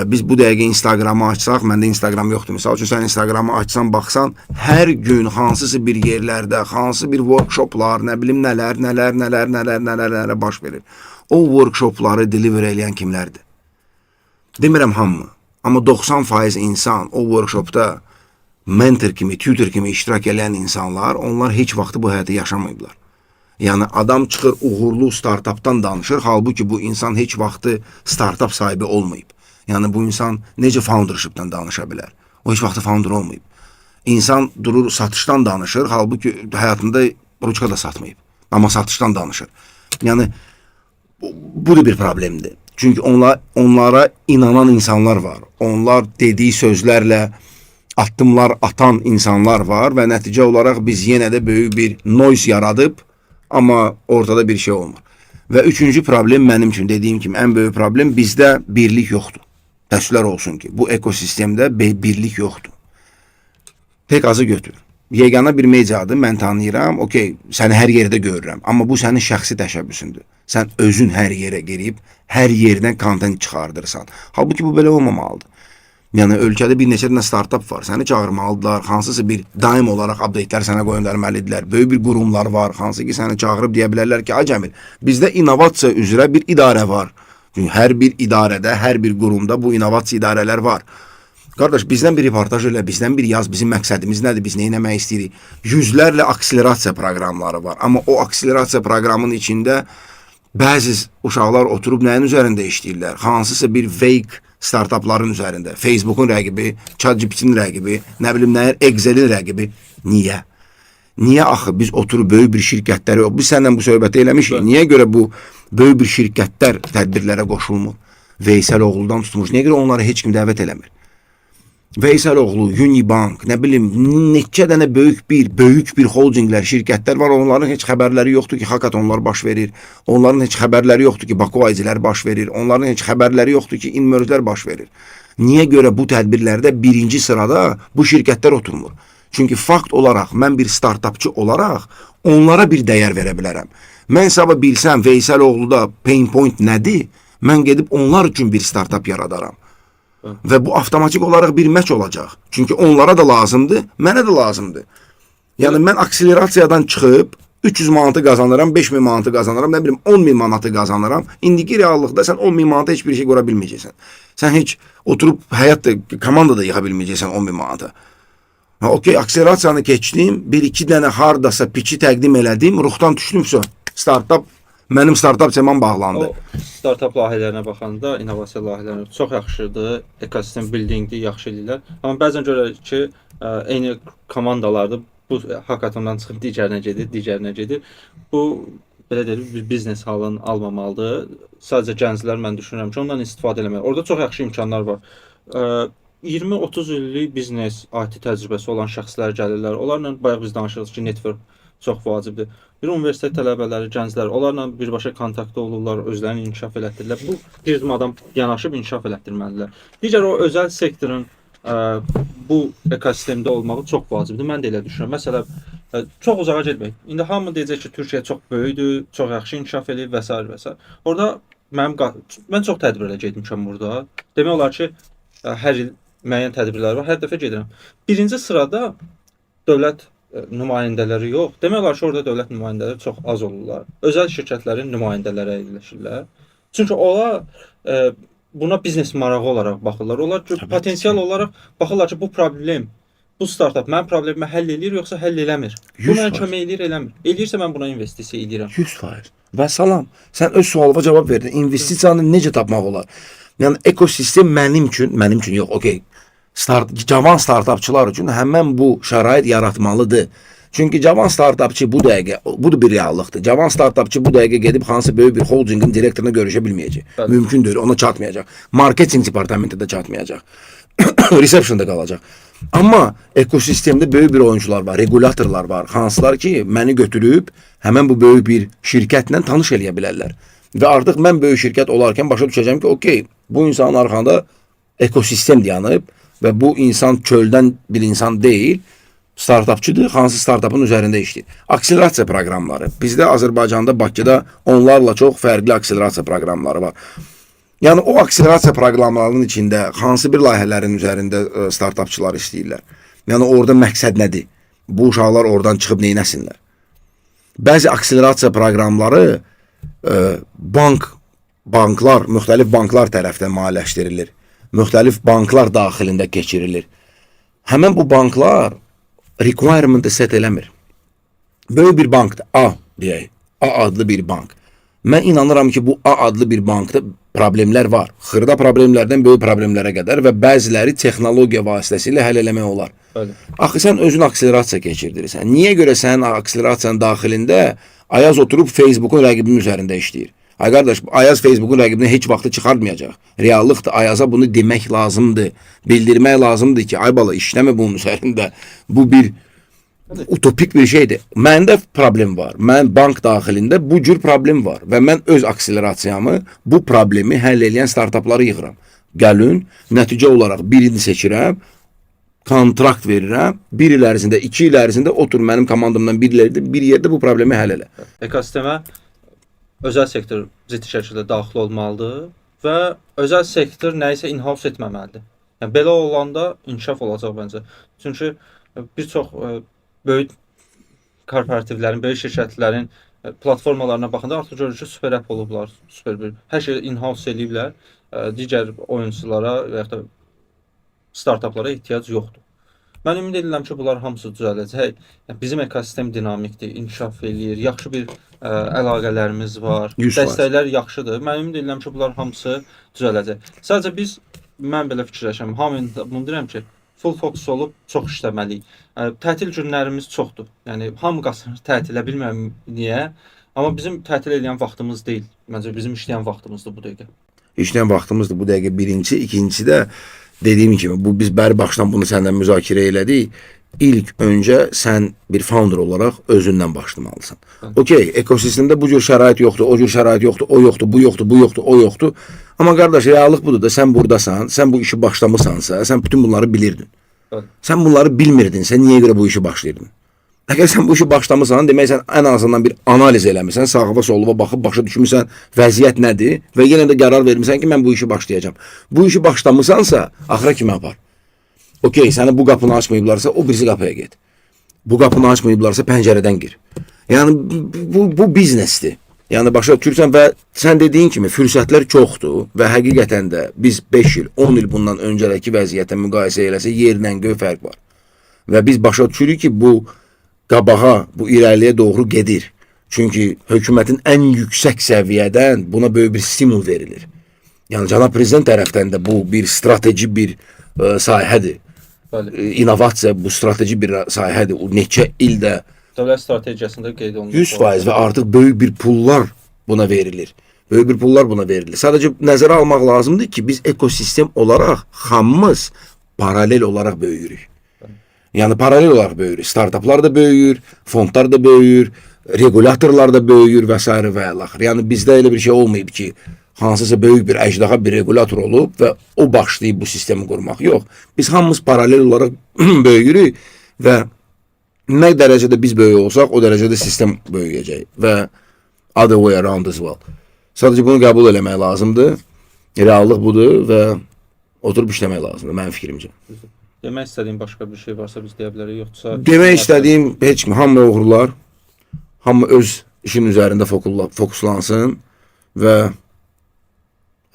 Biz bu dəqiqə Instagram'ı açsaq, məndə Instagram yoxdur. Misal üçün sən Instagram'ı açsan, baxsan, hər gün hansısa bir yerlərdə, hansı bir workshoplar, nə bilim nələr baş verir. O workshopları deliver eləyən kimlərdir? Demirəm hamı, amma 90% insan o workshopda mentor kimi, tutor kimi iştirak edən insanlar, onlar heç vaxtı bu həyatı yaşamayıblar. Yəni adam çıxır uğurlu startupdan danışır, halbuki bu insan heç vaxtı startup sahibi olmayıb. Yəni bu insan necə foundershipdən danışa bilər? O heç vaxtı founder olmayıb. İnsan durur satışdan danışır, halbuki həyatında ruçka da satmayıb. Amma satışdan danışır. Yəni bu da bir problemdir. Çünki onlara inanan insanlar var. Onlar dediyi sözlərlə addımlar atan insanlar var və nəticə olaraq biz yenə də böyük bir noise yaradıb, amma ortada bir şey olmur. Və üçüncü problem mənim üçün dediyim kimi ən böyük problem bizdə birlik yoxdur. Təəssüflər olsun ki, bu ekosistemdə birlik yoxdur. Tek azı götür. Yegana bir mediadır, mən tanıyıram, okey, səni hər yerdə görürəm. Amma bu sənin şəxsi təşəbbüsündür. Sən özün hər yerə girib, hər yerdən kontent çıxardırsan. Halbuki bu belə olmamalıdır. Yəni ölkədə bir neçə dənə startup var, səni çağırmalıdırlar, hansısa bir daim olaraq update'lər sənə göndərməlidirlər. Böyük bir qurumlar var, hansı ki səni çağırıb deyə bilərlər ki, Cəmil, bizdə innovasiya üzrə bir idarə var. Çünki hər bir idarədə, hər bir qurumda bu innovasiya idarələr var. Qardaş, bizdən bir reportaj elə, bizdən bir yaz, bizim məqsədimiz nədir, biz nə etmək istəyirik? Yüzlərlə akselerasiya proqramları var, amma o akselerasiya proqramının içində bəzi uşaqlar oturub nəyin üzərində işləyirlər? Hansısa bir fake startupların üzərində, Facebook'un rəqibi, ChatGPT'nin rəqibi, nə bilim nəyər, Excel'in rəqibi. Niyə? Niyə axı biz oturub böyük bir şirkətləri, biz səndən bu söhbəti eləmişik, niyə görə bu böyük bir şirkətlər tədbirlərə qoşulmur? Veysel oğludan tutmuş, niyə görə onları heç kim dəvət eləmir? Veysel oğlu, Unibank, nə bilim, neçə dənə böyük bir holdinglər, şirkətlər var, onların heç xəbərləri yoxdur ki, hackathonlar baş verir, onların heç xəbərləri yoxdur ki, Bakovaycilər baş verir, onların heç xəbərləri yoxdur ki, inmörclər baş verir. Niyə görə bu tədbirlərdə birinci sırada bu şirkətlər oturmur? Çünki fakt olaraq, mən bir startupçı olaraq onlara bir dəyər verə bilərəm. Mən sabah bilsəm Veysel oğluda pain point nədir, mən gedib onlar üçün bir startup yaradaram. Və bu avtomatik olaraq bir məç olacaq. Çünki onlara da lazımdır, mənə də lazımdır. Yəni mən akselerasiyadan çıxıb 300 manatı qazanıram, 5000 manatı qazanıram, nə bilim 10.000 manatı qazanıram. İndiki reallıqda sən 10.000 manata heç bir şey qura bilməyəcəksən. Sən heç oturub həyatda, komandada yıxa bilməyəcəksən 10.000 manata. Okey, akselerasiyanı keçdim, bir-iki dənə hardasa piçi təqdim elədim, ruhdan düşdümsə, startup, mənim startup temam bağlandı. O startup layihələrinə baxanda, innovasiya layihələrinə çox yaxşıdır, ekosistem buildingdir, yaxşı eləyirlər. Amma bəzən görürük ki, eyni komandalarda bu hackathondan çıxıb digərinə gedir. Bu, belə deyil, bir biznes halını almamalıdır. Sadəcə gənclər mən düşünürəm ki, ondan istifadə eləmək. Orada çox yaxşı imkanlar var. 20-30 illik biznes, IT təcrübəsi olan şəxslər gəlirlər. Onlarla bayaq biz danışırıq ki, network çox vacibdir. Bir universitet tələbələri, gənclər, onlarla birbaşa kontaktda olurlar, özlərini inkişaf elətdirirlər. Bu prizmadan yanaşıb inkişaf elətdirməlidirlər. Digər o özəl sektorun bu ekosistemdə olmağı çox vacibdir. Mən də elə düşünürəm. Məsələn, çox uzağa getmək. İndi hamı deyəcək ki, Türkiyə çox böyükdür, çox yaxşı inkişaf eləyib və s. və s. Orada mən çox tədbirlə getmişəm burada. Demək olar ki, hər il müəyyən tədbirlər var. Hər dəfə gedirəm. Birinci sırada dövlət nümayəndələri yox. Demək olar ki, orada dövlət nümayəndələri çox az olurlar. Özəl şirkətlərin nümayəndələri əyləşirlər. Çünki onlar buna biznes marağı olaraq baxırlar. Onlar potensial olaraq baxırlar ki, bu problem, bu startup mənim problemimi həll eləyir, yoxsa həll eləmir. Bu mənə kömək eləyir, eləmir. Eləyirsə mən buna investisiya eləyirəm. 100%. Və salam, sən öz sualıma cavab verdin. İnvestisiyanı necə tapmaq olar? Yəni ekosistem mənim üçün yox, okey. Cavan startapçılar üçün həmən bu şərait yaratmalıdır. Çünki cavan startapçı bu dəqiqə, bu da bir reallıqdır. Cavan startapçı bu dəqiqə gedib hansı böyük bir holdingin direktoruna görüşə bilməyəcək. Bəli. Mümkün deyil, ona çatmayacaq. Marketing departamentində çatmayacaq. Receptionda qalacaq. Amma ekosistemdə böyük bir oyuncular var, regulatorlar var. Hansılar ki, məni götürüb həmən bu böyük bir şirkətlə tanış eləyə bilərlər. Və artıq mən böyük şirkət olarkən başa düşəcəm ki, okey, bu insanın arxanda ekosistem dayanıb və bu insan çöldən bir insan deyil, startapçıdır, hansı startupın üzərində işləyir. Akselerasiya proqramları. Bizdə Azərbaycanda, Bakıda onlarla çox fərqli akselerasiya proqramları var. Yəni o akselerasiya proqramlarının içində hansı bir layihələrin üzərində startapçılar işləyirlər. Yəni orada məqsəd nədir? Bu uşaqlar oradan çıxıb neynəsinlər? Bəzi akselerasiya proqramları banklar, müxtəlif banklar tərəfindən maliyyələşdirilir. Müxtəlif banklar daxilində keçirilir. Həmən bu banklar requirement-ı set eləmir. Böyük bir bankdır, A deyək, A adlı bir bank. Mən inanıram ki, bu A adlı bir bankda problemlər var. Xırda problemlərdən böyük problemlərə qədər və bəziləri texnologiya vasitəsilə həll eləmək olar. Bəli. Axı sən özün akselerasiya keçirdirsən. Niyə görə sənin akselerasiyanın daxilində Ayaz oturub Facebook'un rəqibinin üzərində işləyir? Ay qardaş, Ayaz Facebook'un rəqibini heç vaxtı çıxartmayacaq. Reallıqdır, Ayaza bunu demək lazımdır. Bildirmək lazımdır ki, ay bala işləmə bunun üzərində. Bu bir utopik bir şeydir. Məndə problem var. Mən bank daxilində bu cür problem var. Və mən öz akselerasiyamı, bu problemi həll edən startupları yığıram. Gəlin, nəticə olaraq birini seçirəm, kontrakt verirəm, 1 il ərzində, 2 il ərzində otur mənim komandamdan bir yerdə bu problemi həll elə. Ekosistemə özəl sektor ciddi şəkildə daxil olmalıdır və özəl sektor nəyisə in-house etməməlidir. Yəni belə olanda inkişaf olacaq məncə. Çünki bir çox böyük korporativlərin, böyük şirkətlərin platformalarına baxanda artıq görürük ki, super app olublar, super bir hər şey in-house eləyiblər. Digər oyunçulara və ya da startuplara ehtiyac yoxdur. Mən ümid edirəm ki, bunlar hamısı düzələcək. Bizim ekosistem dinamikdir, inkişaf eləyir, yaxşı bir əlaqələrimiz var, 100%. dəstəklər yaxşıdır. Mən ümid edirəm ki, bunlar hamısı düzələcək. Sadəcə mən belə fikirləşirəm, hamını bunu deyirəm ki, full fokus olub çox işləməliyik. Tətil günlərimiz çoxdur. Yəni hamı qaçır tətilə, bilmirəm niyə. Amma bizim tətil edən vaxtımız deyil. Məncə bizim işləyən vaxtımızdır bu dəqiqə. İşləyən vaxtımızdır bu dəqiqə birinci. İkincisi də dediyim kimi, biz bəri başdan bunu səndən müzakirə elədik. İlk öncə sən bir founder olaraq özündən başlamalısan. Okey, ekosistemdə bu cür şərait yoxdur, o cür şərait yoxdur, o yoxdur, bu yoxdur, bu yoxdur, o yoxdur. Amma qardaş, reallıq budur da, sən buradasan, sən bu işi başlamısansa, sən bütün bunları bilirdin. Sən bunları bilmirdinsə, niyə görə bu işi başlayırdın? Əgər sən bu işi başlamısan, demək sən ən azından bir analiz eləmirsən, sağa soluna baxıb başa düşmüsən vəziyyət nədir və yenə də qərar vermirsən ki, mən bu işi başlayacağam. Bu işi başlamısansa, axıra kimi apar. Okey, səni bu qapını açmayıblarsa, o birisi qapıya get. Bu qapını açmayıblarsa, pəncərədən gir. Yəni, bu biznesdir. Yəni, başa düşürsən və sən dediyin kimi fürsətlər çoxdur və həqiqətən də biz 5 il, 10 il bundan öncəki vəziyyətə müqayisə eləsə, yerlə göy fərq var. Və biz başa düşürük ki, bu qabağa, bu irəliyə doğru gedir. Çünki hökumətin ən yüksək səviyyədən buna böyük bir stimul verilir. Yəni, cənab prezident tərəfdən də bu bir strateji bir sahədir. İnovasiya bu strateji bir sahədir. O neçə ildə dövlət strategiyasında qeyd olunur. 100% və artıq böyük bir pullar buna verilir. Böyük bir pullar buna verilir. Sadəcə nəzərə almaq lazımdır ki, biz ekosistem olaraq hamımız paralel olaraq böyüyürük. Yəni paralel olaraq böyüyür. Startaplar da böyüyür, fondlar da böyüyür, regulatorlar da böyüyür və s. və əlaxır. Yəni bizdə elə bir şey olmayıb ki, hansısa böyük bir əjdaha bir regulator olub və o başlayıb bu sistemi qurmaq. Yox. Biz hamımız paralel olaraq böyüyürük və nə dərəcədə biz böyük olsaq, o dərəcədə sistem böyüyəcək və other way around as well. Sadəcə bunu qəbul eləmək lazımdır. Reallıq budur və oturub işləmək lazımdır mənim fikrimcə. Demək istədiyin başqa bir şey varsa biz deyə bilərik, yoxsa Demək istədiyim heç mi? Hamı oğurlar, hamı öz işin üzərində fokuslansın və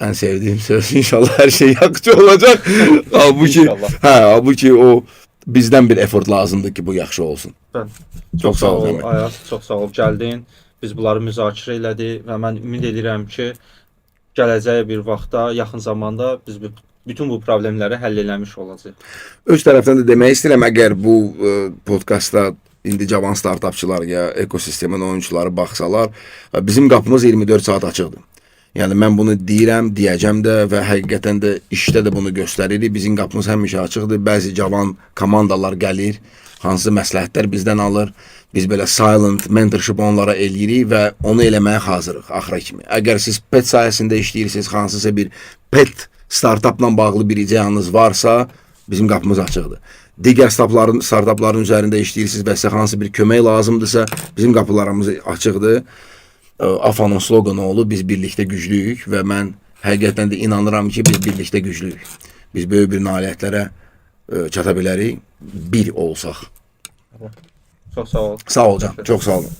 ən sevdiyim söz inşallah hər şey yaxşı olacaq. Halbuki o bizdən bir effort lazımdır ki, bu yaxşı olsun. Bəli. Çox sağ ol. Ayaz, çox sağ ol gəldin. Biz bunları müzakirə elədik və mən ümid edirəm ki, gələcək bir vaxtda, yaxın zamanda biz bütün bu problemləri həll eləmiş olacaq. Öz tərəfdən də demək istəyirəm, əgər bu podkastda indi cavan startapçılar ya ekosistemin oyunçuları baxsalar, bizim qapımız 24 saat açıqdır. Yəni mən bunu deyirəm, deyəcəm də və həqiqətən də işdə də bunu göstəririk. Bizim qapımız həmişə açıqdır. Bəzi cavan komandalar gəlir, hansı məsləhətlər bizdən alır. Biz belə silent mentorship onlara eləyirik və onu eləməyə hazırıq axıra kimi. Əgər siz pet sahəsində işləyirsiniz, hansısa bir pet startupla bağlı bir ideyanız varsa, bizim qapımız açıqdır. Digər startupların üzərində işləyirsiniz və sizə hansı bir kömək lazımdırsa, bizim qapılarımız açıqdır. AFA'nın sloganı olub, biz birlikdə güclüyük və mən həqiqətən də inanıram ki, biz birlikdə güclüyük. Biz böyük bir nailiyyətlərə çata bilərik, bir olsaq. Çox sağ ol. Sağ ol can, çox sağ olun.